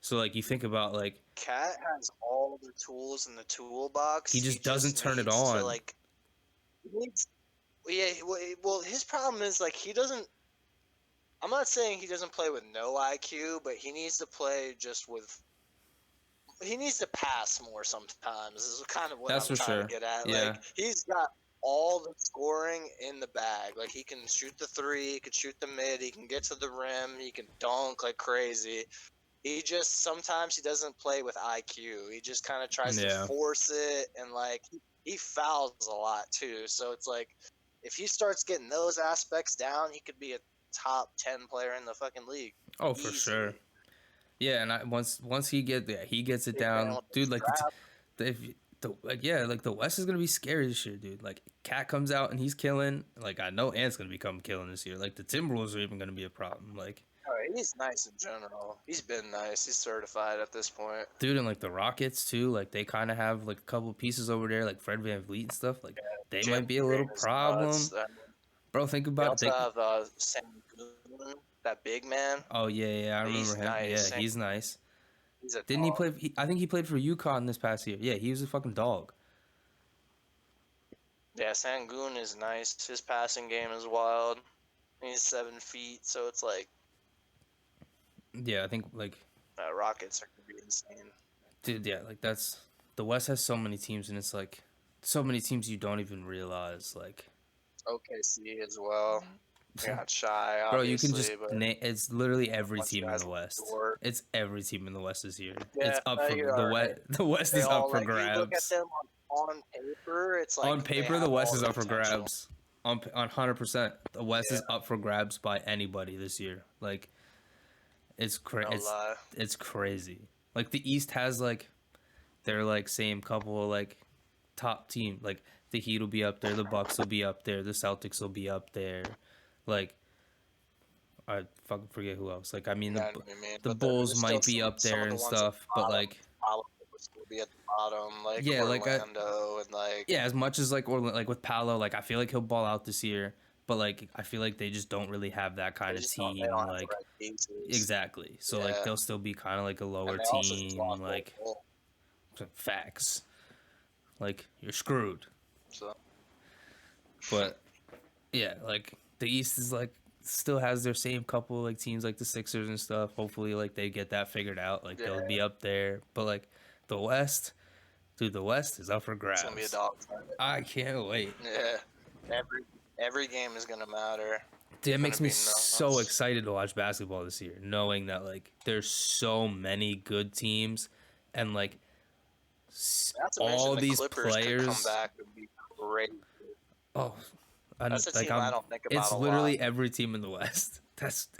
So like you think about like Cat has all the tools in the toolbox. he He just doesn't just turn it needs to on. like. He needs, yeah. Well, his problem is like he doesn't. I'm not saying he doesn't play with no IQ, but he needs to play just with. He needs to pass more sometimes. Is kind of what That's I'm for trying to sure. get at. Like Yeah. he's got all the scoring in the bag. Like he can shoot the three, he can shoot the mid, he can get to the rim, he can dunk like crazy. He just sometimes he doesn't play with IQ. He just kind of tries to Yeah. force it, and like he fouls a lot too. So it's like if he starts getting those aspects down, he could be a top 10 player in the fucking league Oh, for sure. easily. Yeah, and once he gets it Big man down, with the dude. Like strap. if the like yeah, like the West is gonna be scary this year, dude. Like Cat comes out and he's killing. Like I know Ant's gonna become killing this year. Like the Timberwolves are even gonna be a problem. Like Oh, he's nice in general. He's been nice. He's certified at this point. dude, and like the Rockets too. Like they kind of have like a couple pieces over there, like Fred Van Vliet and stuff. Like they Jalen might be a little Green is nuts. problem, bro. Think They about it. also have Sengun, that big man. Oh yeah, I remember He's him. Yeah, nice. he's nice. He's a Didn't he dog. play? I think he played for UConn this past year. Yeah, he was a fucking dog. Yeah, Sangoon is nice. His passing game is wild. He's 7 feet, so it's like Yeah, I think like Rockets are gonna be insane. dude, yeah, like that's the West has so many teams, and it's like so many teams you don't even realize. Like, OKC as well. We got Shy, bro, you can obviously, just but it's literally a every bunch of team in guys the like West. Dort. It's every team in the West this year. Yeah, It's up no, for you're the all West. right. The West They is up all for like you look at grabs. them on paper. It's like On they paper, the have West all is the up for potential. grabs. On 100%, the West Yeah, is up for grabs by anybody this year. Like, no lie. it's crazy. Like the East has like they're like same couple of like top team. Like the Heat will be up there, the Bucks will be up there, the Celtics will be up there. Like I fucking forget who else. Like I mean Yeah, I know what you mean. the But Bulls there's still might be up some there of the and ones at the stuff, but bottom. like Probably will still be at the bottom, like yeah, like Orlando and like yeah, as much as like or like with Paolo, like I feel like he'll ball out this year, but like I feel like they just don't really have that they kind of just don't. They don't team. have the Like right pieces. exactly, so like Yeah, they'll still be kind of like a lower and they also just team. lost Like Bol. facts, like you're screwed. So But yeah, like the East is like still has their same couple like teams like the Sixers and stuff. Hopefully, like they get that figured out. Like yeah, they'll be up there. But like the West, dude, the West is up for it's gonna be a grabs. dog fight. I can't wait. Yeah, every game is gonna matter. Dude, it It's makes gonna me be so nuts. excited to watch basketball this year, knowing that like there's so many good teams, and like Not to mention all the these Clippers could come players. back and be great. Oh, That's a like team I don't think it's about a lot. literally every team in the West.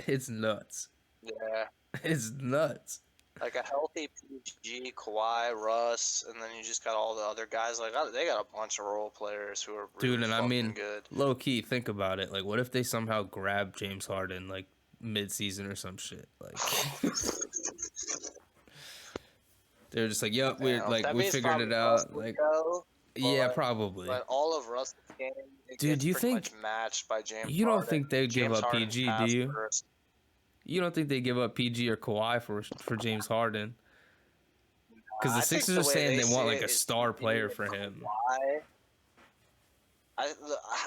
It's nuts. Yeah, It's nuts. like a healthy PG, Kawhi, Russ, and then you just got all the other guys. Like they got a bunch of role players who are really Dude, and I fucking mean, good. low key, think about it. Like, what if they somehow grab James Harden like mid season or some shit? Like, they're just like, "Yep, we're Damn, like that we means figured probably it Russ out." would Like, go. Yeah, probably. but all of Russell's game, it Dude, gets do you pretty much think matched by James you don't Harden. think they'd give James up Harden's PG? Do pass you? first. You don't think they give up PG or Kawhi for James Harden? Because the I think Sixers are the way saying they they want see like it a is star PG player and for him. Kawhi. I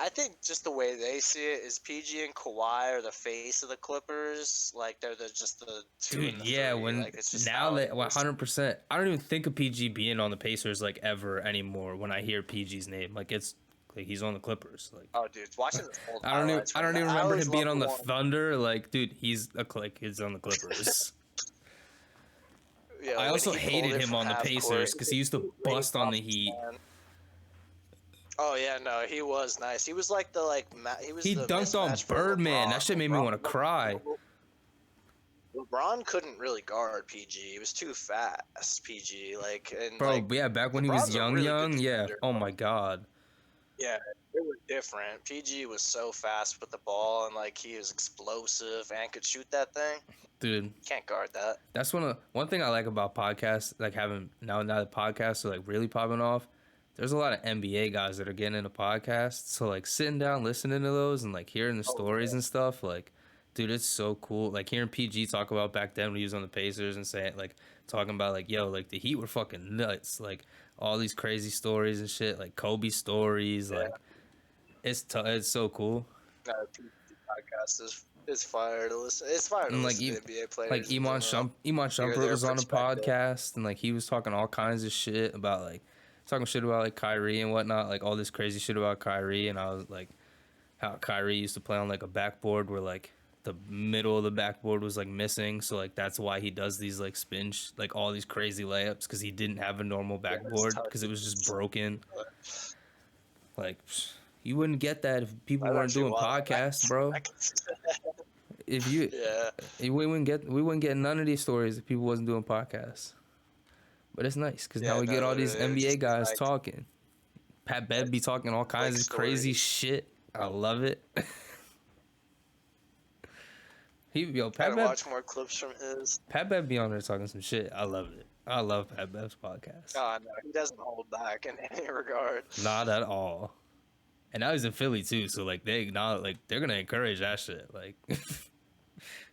I think just the way they see it is PG and Kawhi are the face of the Clippers. Like they're just the two Dude, and the yeah, three. when Like it's just now how it that is. 100%, I don't even think of PG being on the Pacers like ever anymore. When I hear PG's name, like it's like he's on the Clippers. Like Oh, dude, watching the old I don't even highlights I from don't that. even I remember always him being love on the the one. Thunder. Like, dude, he's on the Clippers. Yeah, I when also he pulled hated it him from on the half court, Pacers it because was he used to two bust on the layups, Heat. man. Oh yeah, no, he was nice. He was like the he was He the dunked on mismatch for Birdman. That LeBron. shit made me want to cry. LeBron couldn't really guard PG. He was too fast, PG. Like and Bro, like yeah, back when he was LeBron's a really good young, yeah. defender. Oh my god. Yeah, it was different. PG was so fast with the ball and like he was explosive and could shoot that thing. Dude, Can't guard that. that's one thing I like about podcasts, like having now the podcasts are like really popping off. There's a lot of NBA guys that are getting into podcasts. So like sitting down listening to those and like hearing the Oh stories and stuff, like dude, it's so cool. Like hearing PG talk about back then when he was on the Pacers and saying like talking about like, yo, like the Heat were fucking nuts. Like all these crazy stories and shit, like Kobe stories, yeah, like it's so cool. no, PG podcast is fire to listen. It's fire to And listen to NBA like players in general. Iman Hear Shumpert their was on a perspective. podcast and like he was talking all kinds of shit about like talking shit about like Kyrie and whatnot, like all this crazy shit about Kyrie, and I was like how Kyrie used to play on like a backboard where like the middle of the backboard was like missing, so like that's why he does these like like all these crazy layups because he didn't have a normal Yeah, it's backboard tough. because it was just broken. Like you wouldn't get that if people I've weren't actually doing watched. podcasts, bro. I can see that. If you Yeah, we wouldn't get none of these stories if people wasn't doing podcasts. But it's nice because now yeah, we get no, all these literally, it would NBA just be guys like talking. Pat Bev be talking all kinds of crazy stories. shit. I love it. Gotta watch more clips from his. Pat Bev be on there talking some shit. I love it. I love Pat Bev's podcast. Oh no, he doesn't hold back in any regard. Not at all. And now he's in Philly too, so like they're gonna encourage that shit. Like,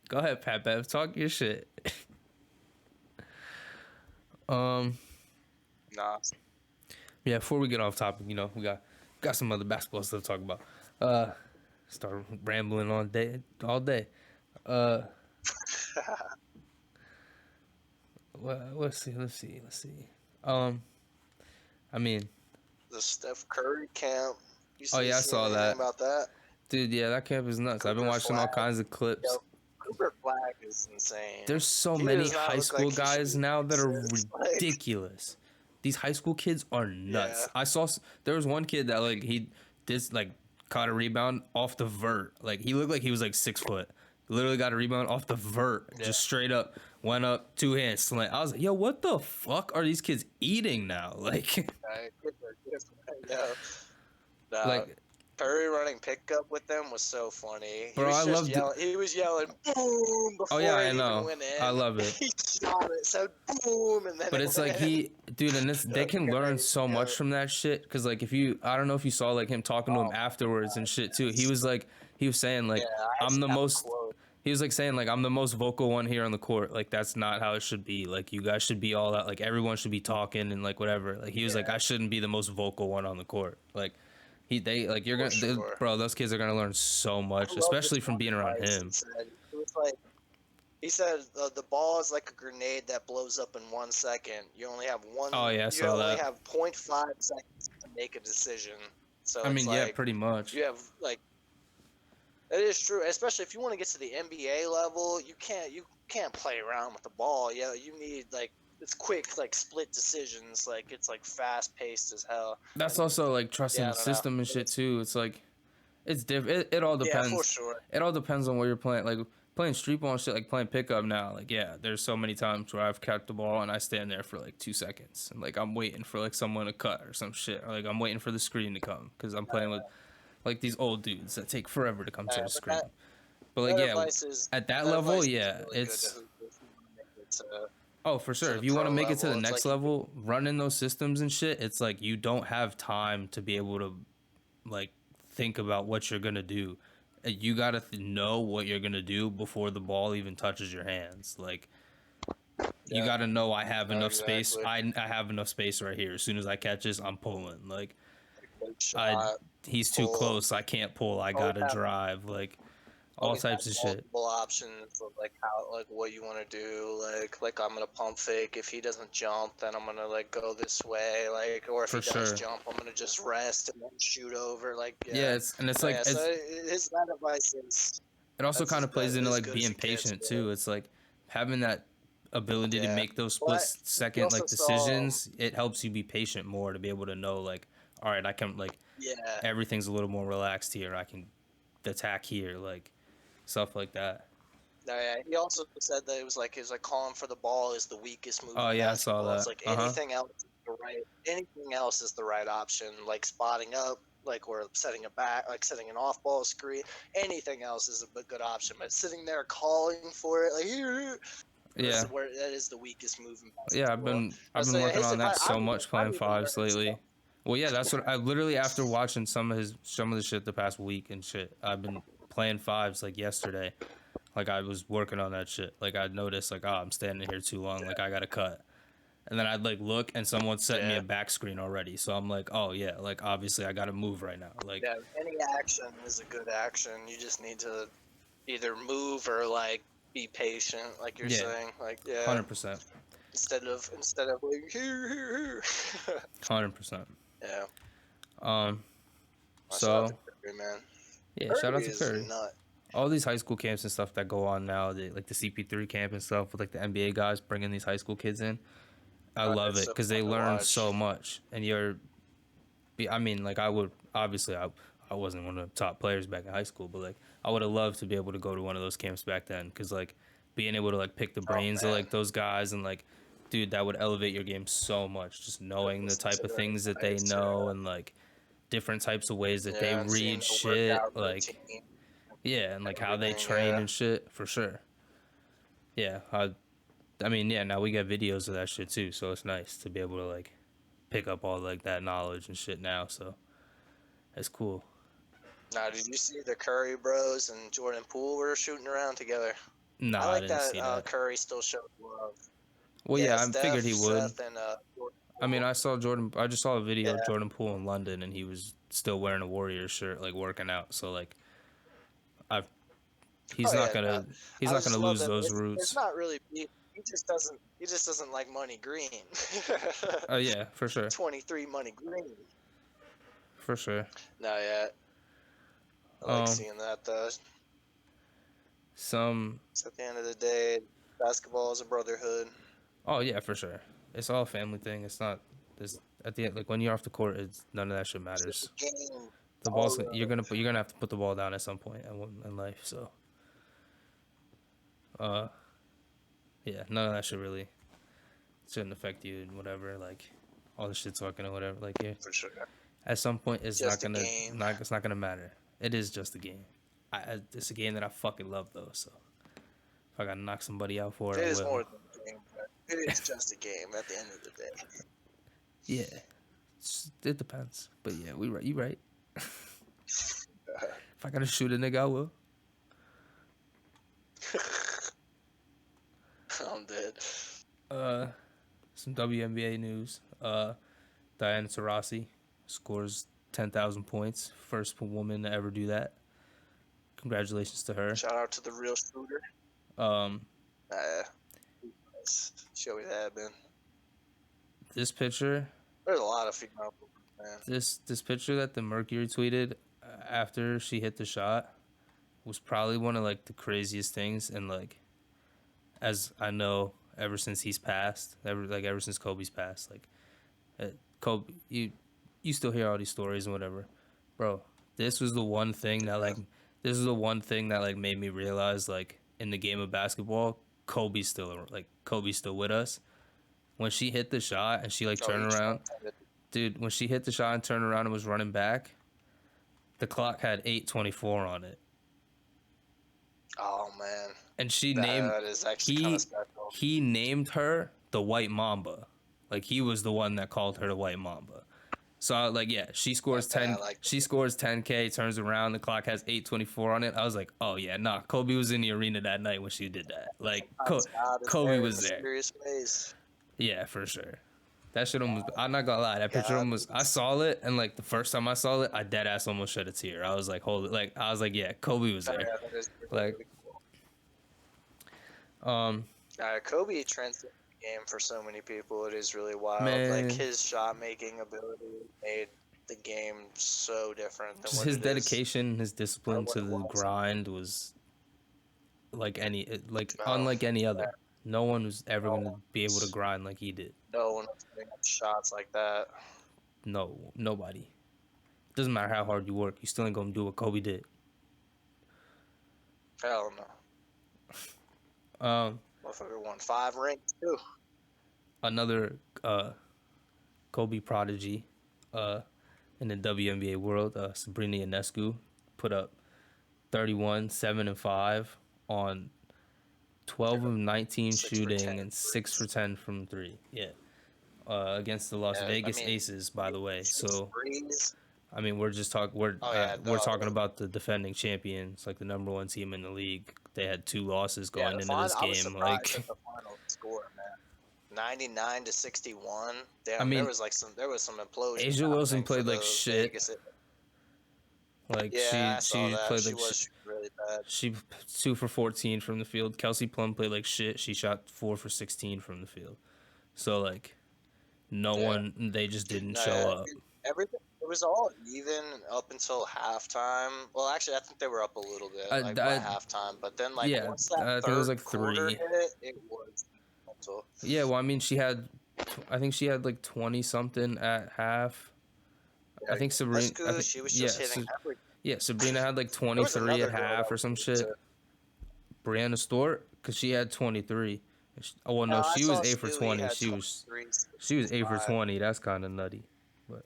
go ahead, Pat Bev, talk your shit. Um, Nah, yeah. Before we get off topic, we got some other basketball stuff to talk about. Start rambling all day. Uh, well, let's see. I mean, the Steph Curry camp. oh yeah, I You seen saw anything that, about that? dude. Yeah, that camp is nuts. I've been Cooper watching all Flag. kinds of clips. Yo, Cooper Flag is insane. There's so He many does not high look like school he should guys even now that are exist. Like, ridiculous. These high school kids are nuts. yeah, There was one kid that like he did like caught a rebound off the vert. Like he looked like he was like 6 foot. Literally got a rebound off the vert, yeah. just straight up went up, two hands slant. I was like, yo, what the fuck are these kids eating now? Like, Yeah. Nah, like, Curry running pickup with them was so funny. He bro, was I just loved it. yelling. He was yelling "boom" Oh before yeah, I it even know. went I in. love it. He shot it, said "boom," and then But it it's went like in. dude, and they That's can learn great. so Yeah. much from that shit. Cause like I don't know if you saw like him talking to him Oh, afterwards and shit too. He was saying yeah, like I I'm actually the have a most. quote. He was like saying like I'm the most vocal one here on the court. Like that's not how it should be. Like you guys should be all that. Like everyone should be talking and like whatever. Like he was like Yeah, I shouldn't be the most vocal one on the court. Like they like you're for gonna sure. bro. Those kids are gonna learn so I much, love this especially from one being around advice him. he said. It was like he said the ball is like a grenade that blows up in 1 second. You only have one. Oh yeah, I You saw only that. have 0.5 seconds to make a decision. So I it's mean, yeah, like pretty much. you have like it is true, especially if you want to get to the NBA level. You can't play around with the ball. Yeah, you need like it's quick like split decisions. Like it's like fast paced as hell. That's And also like trusting yeah, I the don't know. system and shit too. It's like it's different. It all Yeah, for depends. sure. It all depends on where you're playing. Like playing street ball and shit, like playing pickup now. Like yeah, there's so many times where I've kept the ball and I stand there for like 2 seconds and like I'm waiting for like someone to cut or some shit. Or like I'm waiting for the screen to come because I'm playing with like these old dudes that take forever to come to the But screen. But like that yeah, advice is at that that level, advice is yeah, really good to it's hoop if you want to make it to Oh, for sure. to If the you want to pro make it to the level. It's next like level, running those systems and shit, it's like you don't have time to be able to like think about what you're gonna do. You gotta know what you're gonna do before the ball even touches your hands. Like you yeah, gotta know I have no, enough space. exactly. I have enough space right here. As soon as I catch this, I'm pulling. Like Good I shot, he's too pull. close. I can't pull. I Always gotta have drive. Like all always have types of shit. multiple options of like how like what you want to do. Like I'm gonna pump fake. If he doesn't jump, then I'm gonna like go this way. Like or if For he does sure. jump, I'm gonna just rest and then shoot over. Like Yeah, yeah, it's no, like yeah. So it's his that advice is it also kind of plays into as like good as being it gets. patient too. It's like having that ability to Yeah, make those split but you second also like saw decisions. It helps you be patient more to be able to know like, all right, I can like yeah. everything's a little more relaxed here. I can attack here, like stuff like that. No, yeah. He also said that it was like calling for the ball is the weakest move Oh in yeah, I saw basketball. It's that. like Uh huh. anything else is the right option. Like spotting up, like or setting a back, like setting an off ball screen. Anything else is a good option. But sitting there calling for it, like here, that's Yeah, where that is the weakest move in yeah. basketball. I've So been yeah, working his on that advice. so much I'm playing even fives learning lately. stuff. Well, yeah, that's what I literally after watching some of the shit the past week and shit. I've been playing fives like yesterday. Like I was working on that shit. Like I'd noticed like, oh, I'm standing here too long. Like I gotta cut. And then I'd like look and someone sent me Yeah, a back screen already. So I'm like, oh yeah, like obviously I gotta move right now. Like yeah. Any action is a good action. You just need to either move or like be patient, like you're yeah, saying. Like yeah, 100%, instead of like here. 100%. Yeah. Um, Shout out so to Curry, man. yeah, shout Curry out to is a Curry. nut. All these high school camps and stuff that go on now, like the CP3 camp and stuff with like the NBA guys bringing these high school kids in. I Oh, love it's it so because fun they to learn watch. so much, and I mean, like I would obviously I wasn't one of the top players back in high school, but like I would have loved to be able to go to one of those camps back then because like being able to like pick the Oh brains of man, like those guys and like dude that would elevate your game so much just knowing the listen type to of their things that they advice. know and like different types of ways that they Yeah, and seeing read the shit workout like routine, yeah and like how they everything. train Yeah, and shit for sure yeah I mean yeah now we got videos of that shit too so it's nice to be able to like pick up all like that knowledge and shit now so it's cool. now, did you see the Curry Bros and Jordan Poole were shooting around together? I Nah, I like didn't that see that. Curry still showed love. Well, Yeah, yeah, I figured he would. Seth, and Jordan I mean, Poole. I saw Jordan. I just saw a video of Yeah. Jordan Poole in London, and he was still wearing a Warriors shirt, like working out. So, like, I Oh yeah, no. he's I not gonna just love lose that those it's roots. not really he just doesn't like Money Green. Oh yeah, for sure, 23 Money Green. for sure. No, yeah, I like Um, seeing that though. some. So at the end of the day, basketball is a brotherhood. Oh yeah, for sure. It's all a family thing. It's not. There's at the end, like when you're off the court, it's none of that shit It's just a matters. game. It's The all ball's love. you're gonna have to put the ball down at some point in life. So, uh, yeah, none of that shit really shouldn't affect you and whatever. Like all the shit talking or whatever. Like yeah, For sure. at some point Just a game. it's not gonna matter. It is just a game. It's a game that I fucking love though. So if I gotta knock somebody out for It it, I is more will. than a game, but it is just a game at the end of the day. Yeah, it depends. But yeah, we right. You right. If I gotta shoot a nigga, I will. I'm dead. Uh, some WNBA news. Diana Taurasi scores 10,000 points. First woman to ever do that. Congratulations to her. Shout out to the real shooter. Um, She always had been. this picture, There's a lot of female man. this picture that the Mercury tweeted after she hit the shot was probably one of like the craziest things. And like, as I know, ever since he's passed, ever since Kobe's passed, like, Kobe, you still hear all these stories and whatever, bro. This was the one thing that like, this is the one thing that like made me realize like in the game of basketball, Kobe's still with us. When she hit the shot and she like Oh, turned he around, trumpeted. dude. When she hit the shot and turned around and was running back, the clock had 8:24 on it, Oh man, and she named that is actually kind of he special. he named her the White Mamba. Like he was the one that called her the White Mamba. So like yeah, she scores Yeah, 10. I like She scores 10K. Turns around, the clock has 8:24 on it. I was like, oh yeah, nah. Kobe was in the arena that night when she did that. Like sometimes God is Kobe there in was there. mysterious ways. Yeah, for sure. That shit almost. I'm not gonna lie. That picture God almost. I is saw it, and like the first time I saw it, I dead ass almost shed a tear. I was like, hold it. Like I was like, yeah, Kobe was there. yeah, that is really, Like, really cool. um, Kobe transcended the game for so many people. It is really wild. Like man, his shot making ability made the game so different than just what his it is dedication, his or discipline what to it the was. grind was like No, unlike any yeah, other. No one was ever no gonna one be able to was, grind like he did. no one was putting up shots like that. No, nobody. Doesn't matter how hard you work, you still ain't gonna do what Kobe did. Hell no. Um, Motherfucker won 5 rings too. another Kobe prodigy, uh, in the WNBA world, Sabrina Ionescu put up 31, 7 and 5 on 12 of 19 6 for 10 shooting and 6 for threes. 10 from 3. Yeah. Against the Las Yeah, I Vegas mean, Aces, by the way. shoots So, threes. I mean, Oh yeah, we're no, talking about the defending champions, like the number 1 team in the league. They had 2 losses yeah. going The into final. this I was game. surprised Like, at the final score, man. 99-61. I Damn, mean, there was some implosion Asia Wilson happening for played like the shit. Vegas. Like Yeah, I saw she that. played She like was shooting really bad. she 2 for 14 from the field. Kelsey Plum played like shit. She shot 4 for 16 from the field. So like no Yeah. one, they just didn't No, show yeah, up. everything. It was all even up until halftime. Well, actually, I think they were up a little bit, like by I halftime. But then, like yeah, once that I think it was third like quarter 3. hit, it was mental. Yeah, well, I mean, I think she had like 20 something at half. I Yeah, think Sabrina, Escu, she was just hitting every. yeah, Sabrina had like There was 23 at another girl half that or was some good shit. too. Brianna Stewart, because she had 23. Oh, well, no, I she was saw 8 for Stewie 20. had 23, She was 8 for 65. 20. That's kind of nutty, but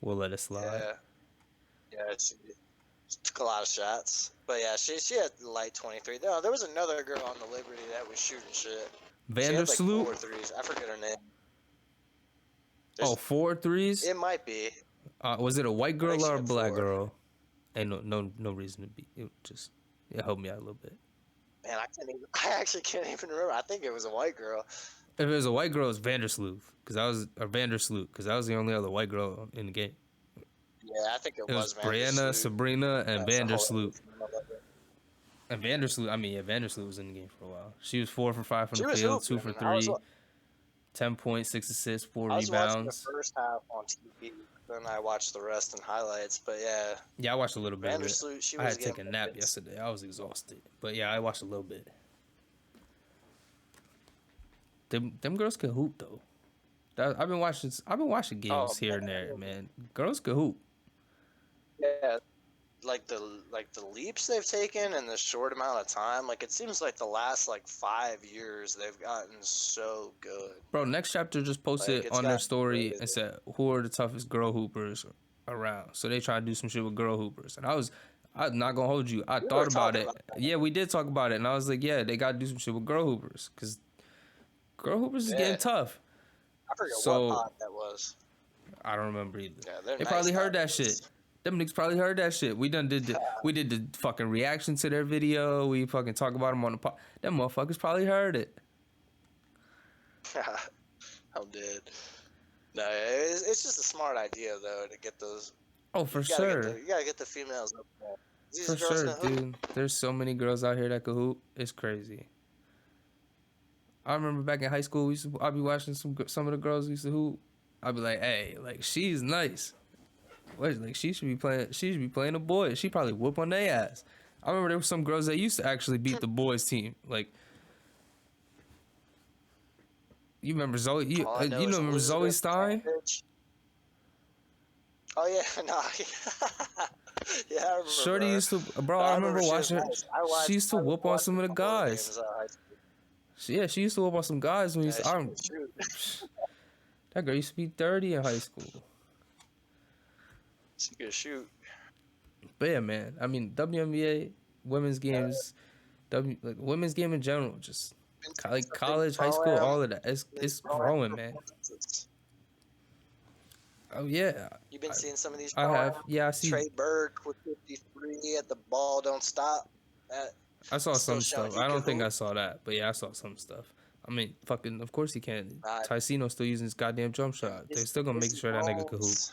we'll let it slide. Yeah, yeah, she took a lot of shots. But yeah, she had light 23. No, there was another girl on the Liberty that was shooting shit. She had like Vandersloot. 4 threes. I forget her name. Oh, There's, 4 threes. it might be. Was it a white I think girl she or a had black 4. girl? Ain't no reason to be. It helped me out a little bit. Man, I actually can't even remember. I think it was a white girl. If it was a white girl, it's Vandersloot, because I was the only other white girl in the game. Yeah, I think it It was was Brianna, Vandersloot. Sabrina, and That's a Vandersloot. hilarious name. I love it. And Vandersloot, I mean, yeah, Vandersloot was in the game for a while. She was 4 for 5 from She the was field, 2 hooping. for 3, 10 points, 6 assists, 4 I was watching the rebounds. first half on TV. Then I watched the rest in highlights. But yeah, Yeah, I watched a little bit of it. Vandersloot, she I was had to getting take a nap buckets. yesterday. I was exhausted. But yeah, I watched a little bit. Them girls can hoop though. I've been watching Oh games here and there, man, man. Girls can hoop. yeah. Like the leaps they've taken in the short amount of time. Like it seems like the last like 5 years they've gotten so good. Bro, Next Chapter just Like posted it's on their gotten story crazy. and said, "Who are the toughest girl hoopers around?" So they try to do some shit with girl hoopers, and I'm not gonna hold you. I We thought were about talking it. about that. Yeah, we did talk about it, and I was like, yeah, they gotta do some shit with girl hoopers, cause girl hoopers is Yeah, getting tough. I forget what So pod that was. I don't remember either. Yeah, they're They nice probably heard that shit. nowadays. Them niggas probably heard that shit. We did the fucking reaction to their video. We fucking talk about them on the pod. Them motherfuckers probably heard it. I'm dead. No, it's just a smart idea though to get those. Oh, for sure. You gotta get the females up there. These For girls sure, can hoop. dude. There's so many girls out here that could hoop. It's crazy. I remember back in high school, I'd be watching some of the girls used to hoop. I'd be like, hey, like she's nice. Like she should be playing. She should be playing the boys. She probably whoop on their ass. I remember there were some girls that used to actually beat the boys team. Like you remember Zoe? All I know is Remember Zoe Elizabeth Stein? Sandwich. Oh yeah, no, yeah, I remember Shorty her. used to, bro. No, I I remember remember she was watching her. nice. She used to whoop on some of the guys. Games, high school. She used to whoop on some guys when Yeah, she could shoot. that girl used to be 30 in high school. She could shoot. But yeah, man. I mean, WNBA women's games, women's game in general, just been seeing Like some big college, high school, pro-am, all of that. It's pro-am growing, man. performances. Oh yeah, You've been I, seeing some of these I have. pro-am. Yeah, I see. Trey Burke with 53 at the ball don't stop. That I saw still some showing stuff. he I could don't think hoop. I saw that, but yeah, I saw some stuff. I mean, fucking, of course he can. Uh, Tycino's still using his goddamn jump and shot. They're still gonna make Busy sure that nigga could hoop. Bones.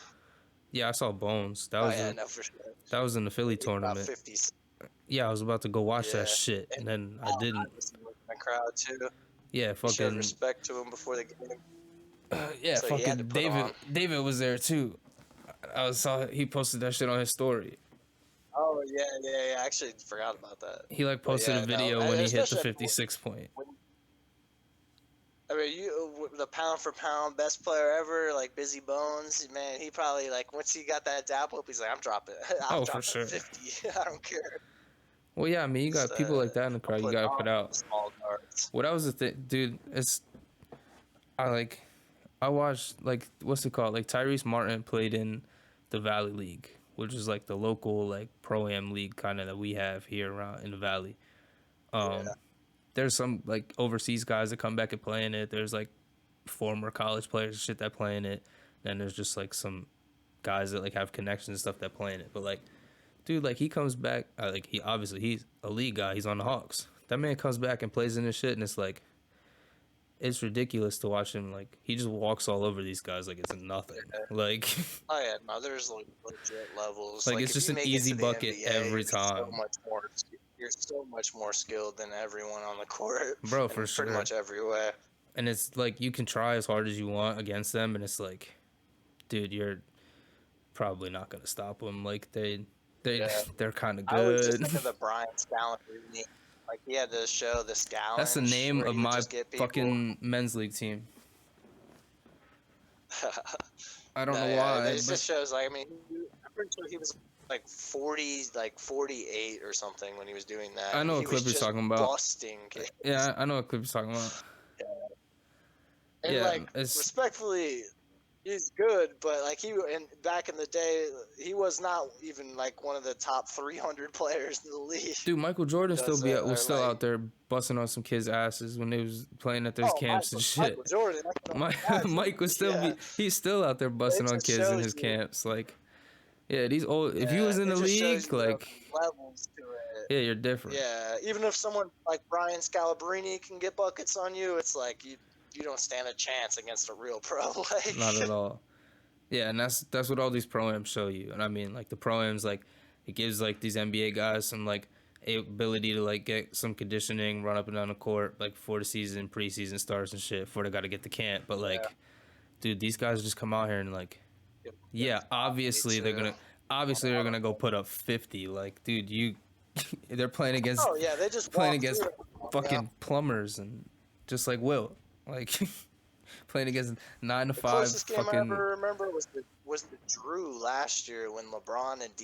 Yeah, I saw Bones. Oh yeah, no for sure. That was in the Philly He's about tournament. 50. Yeah, I was about to go watch that Yeah, shit, and and then I Allen didn't. Iverson was in the crowd too. Yeah, He showed fucking respect to him before the game, yeah, so he had to fucking put on. David was there too. I saw he posted that shit on his story. Oh yeah. I actually forgot about that. He like But posted a yeah, no, video when he hit the especially 56 point. when I mean, the pound for pound best player ever, like Busy Bones, man. He probably like once he got that dap up, he's like, I'm dropping, I'm Oh, for dropping sure. 50. I don't care. Well, yeah, I mean, you got people like that in the I'm crowd. You putting gotta on put the out. small guards. What was the thing, dude? I like I watched like what's it called? Like Tyrese Martin played in the Valley League, which is like the local like pro am league kind of that we have here around in the Valley. Yeah, There's some like overseas guys that come back and play in it. There's like former college players and shit that play in it. Then there's just like some guys that like have connections and stuff that play in it. But like, dude, like he comes back, like he's a league guy. He's on the Hawks. That man comes back and plays in this shit, and it's like it's ridiculous to watch him. Like he just walks all over these guys like it's nothing. Like oh yeah, no, there's like legit levels. like Like it's if just you an make it easy to the bucket NBA, every you're so time, much more. You're so much more skilled than everyone on the court, bro, and for pretty sure. much everywhere. And it's like you can try as hard as you want against them, and it's like, dude, you're probably not gonna stop them. Like they Yeah. they're kind of I was just good. thinking of the Brian Scalabrine. Like he had this show, the That's the Scallenge, name where of he would my just get people. fucking men's league team. I don't No, know yeah, why, it but just shows. Like, I mean, I'm pretty sure he was like 40, like 48 or something when he was doing that, I and know he what was clip you're just talking about. busting kids. Yeah, I know what clip you're talking about. And Yeah, like, it's respectfully, he's good, but like and back in the day, he was not even like one of the top 300 players in the league. dude. Michael Jordan Does was or still like, out there busting on some kids' asses when they was playing at those oh, camps and Michael shit. Jordan, I can only imagine. Mike was Yeah, he's still out there busting it on just kids in shows his you. camps. Like, yeah, these old. If you Yeah, was in it the just shows league, you the like, levels to it. yeah, you're different. Yeah, even if someone like Brian Scalabrine can get buckets on you, it's like you don't stand a chance against a real pro. Not Like, at all. Yeah, and that's what all these pro-ams show you. And I mean, like the pro-ams, like it gives like these NBA guys some like ability to like get some conditioning, run up and down the court, like before the season, preseason starts and shit, before they got to get to camp. But yeah, like, dude, these guys just come out here and like, get yeah, me too. obviously they're gonna go put up 50. Like, dude, they're playing against Oh yeah, they just playing walk against through it. Yeah. fucking plumbers and just like Will, like playing against 9 to The 5 closest game I fucking. ever remember was the Drew last year when LeBron and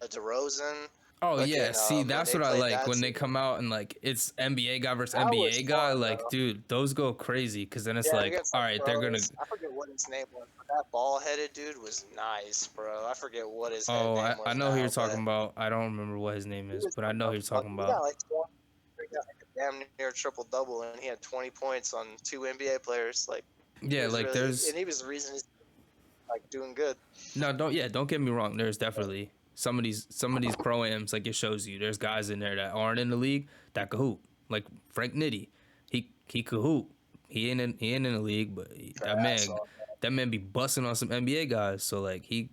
DeRozan. Oh yeah, Fucking, see when that's they what I played like that when they series. come out and like it's NBA guy versus That was NBA guy. fun Like, though. dude, those go crazy because then it's Yeah, like, against all like right, they're gonna. pros. I forget what his name was, but that ball-headed dude was nice, bro. I forget what his head Oh, name I was know who you're now, talking but about. I don't remember what his name he is, was but I know who you're talking he got about. like 20, he got like a damn near triple double, and he had 20 points on 2 NBA players. Like he Yeah, was like really, there's and he was the reason he's like doing good. no, don't get me wrong. There's definitely some of these pro-ams, like it shows you there's guys in there that aren't in the league that could hoop. Like Frank Nitti, he could hoop. He ain't in the league, but Ass off. that man be busting on some NBA guys. So like he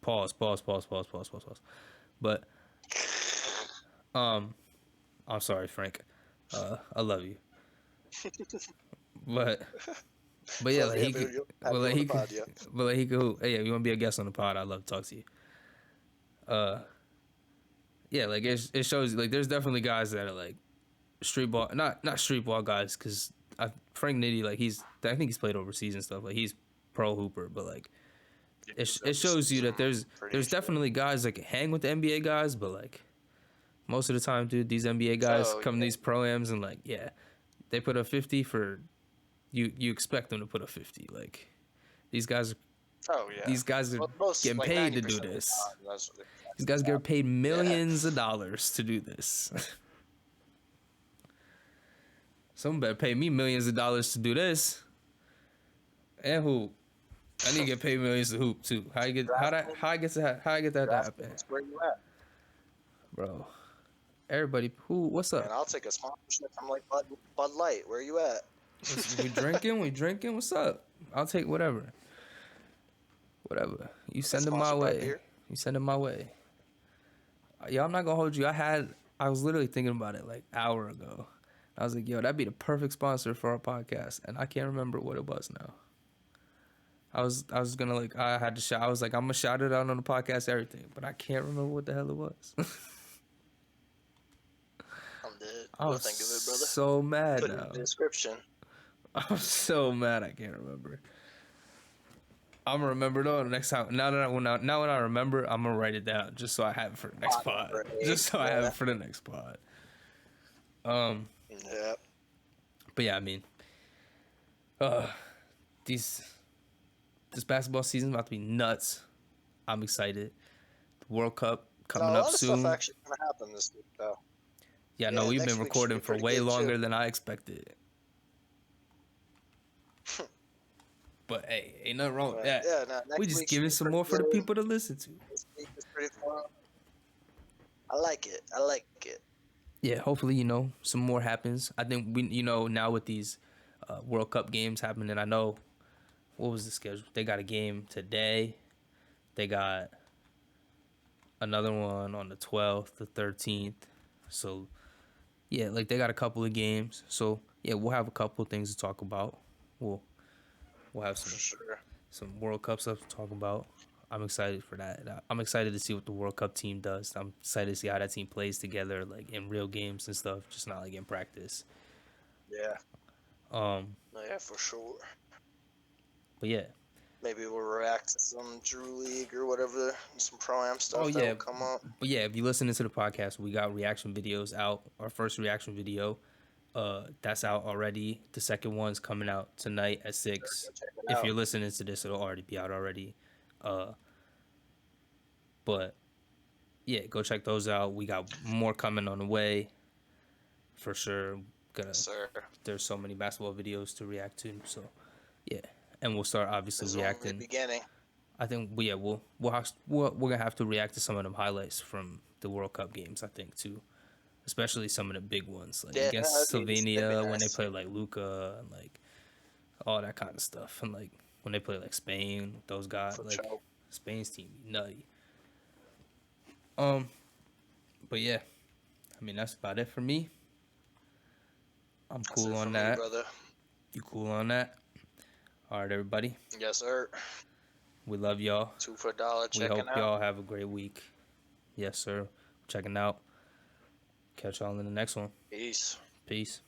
pause. But um, I'm sorry, Frank. I love you, but yeah, Love like you, he could, baby. but Happy like on the he could, pod, yeah. but like he could hoop. Hey, yeah, you want to be a guest on the pod? I'd love to talk to you. Uh, yeah, like it shows like there's definitely guys that are like street ball, not street ball guys, because Frank Nitti, like I think he's played overseas and stuff. Like he's pro hooper, but like it shows you that there's definitely guys that can hang with the NBA guys, but like most of the time, dude, these NBA guys Oh come to yeah. these pro-ams and like yeah, they put up 50 for you expect them to put up 50. Like these guys Oh yeah. these guys are Well, most getting like paid to 90% do of the this. time, that's These guys get paid yeah. millions of dollars to do this. Someone better pay me millions of dollars to do this. And hoop. I need to get paid millions to hoop too. How you get DraftKings, how I get that to happen, DraftKings, where you at? bro? Everybody, what's Man, up? I'll take a sponsorship from like Bud Light. Where you at? We drinking? We drinking? What's up? I'll take whatever. Whatever. You Get send it my sponsored by way. beer. You send it my way. Yo, I'm not gonna hold you. I was literally thinking about it like an hour ago. I was like, yo, that'd be the perfect sponsor for our podcast, and I can't remember what it was now. I was gonna like I had to shout. I was like, I'm gonna shout it out on the podcast, everything, but I can't remember what the hell it was. I'm dead. I You'll was think of it, brother. so mad Put it in now. the description. I'm so mad I can't remember. I'm gonna remember though next time. Now when I remember, I'm gonna write it down just so I have it for the next Pod pod. number Just 8. so I have Yeah. it for the next pod. Yeah. But yeah, I mean, this basketball season's about to be nuts. I'm excited. The World Cup No, coming a up lot of stuff soon. actually gonna happen this week, though. Yeah, no, Yeah, we've next been week should recording be for pretty way good, longer too. than I expected. But hey, ain't nothing wrong with But that. yeah, no, We next just week should giving be some pretty more for the good. people to listen to. This week is pretty fun. I like it. I like it. Yeah, hopefully, some more happens. I think now with these World Cup games happening, I know, what was the schedule? They got a game today. They got another one on the 12th, the 13th. So, yeah, like they got a couple of games. So, yeah, we'll have a couple of things to talk about. We'll have For sure. some World Cup stuff to talk about. I'm excited for that. I'm excited to see what the World Cup team does. I'm excited to see how that team plays together, like in real games and stuff, just not like in practice. Yeah. Um, Yeah, for sure. but yeah. Maybe we'll react to some Drew League or whatever, some Pro-Am stuff Oh that yeah, will come up. but yeah, if you listening to the podcast, we got reaction videos out. Our first reaction video, that's out already. The second one's coming out tonight at 6. Check it If out. you're listening to this, it'll already be out already. But yeah, go check those out. We got more coming on the way, for sure. Yes, sir. There's so many basketball videos to react to, so yeah, and we'll start obviously This is only the reacting. beginning. I think we're gonna have to react to some of them highlights from the World Cup games. I think too, especially some of the big ones like Yeah, against that'd be Slovenia when they nice. play like Luka and like all that kind of stuff, and like when they play like Spain, those guys For like sure. Spain's team be nutty. But yeah, I mean that's about it for me. I'm That's cool it on for that. me, brother. You cool on that? All right, everybody. Yes, sir. We love y'all. $2 for $1 We checking hope out. y'all have a great week. Yes, sir. Checking out. Catch y'all in the next one. Peace. Peace.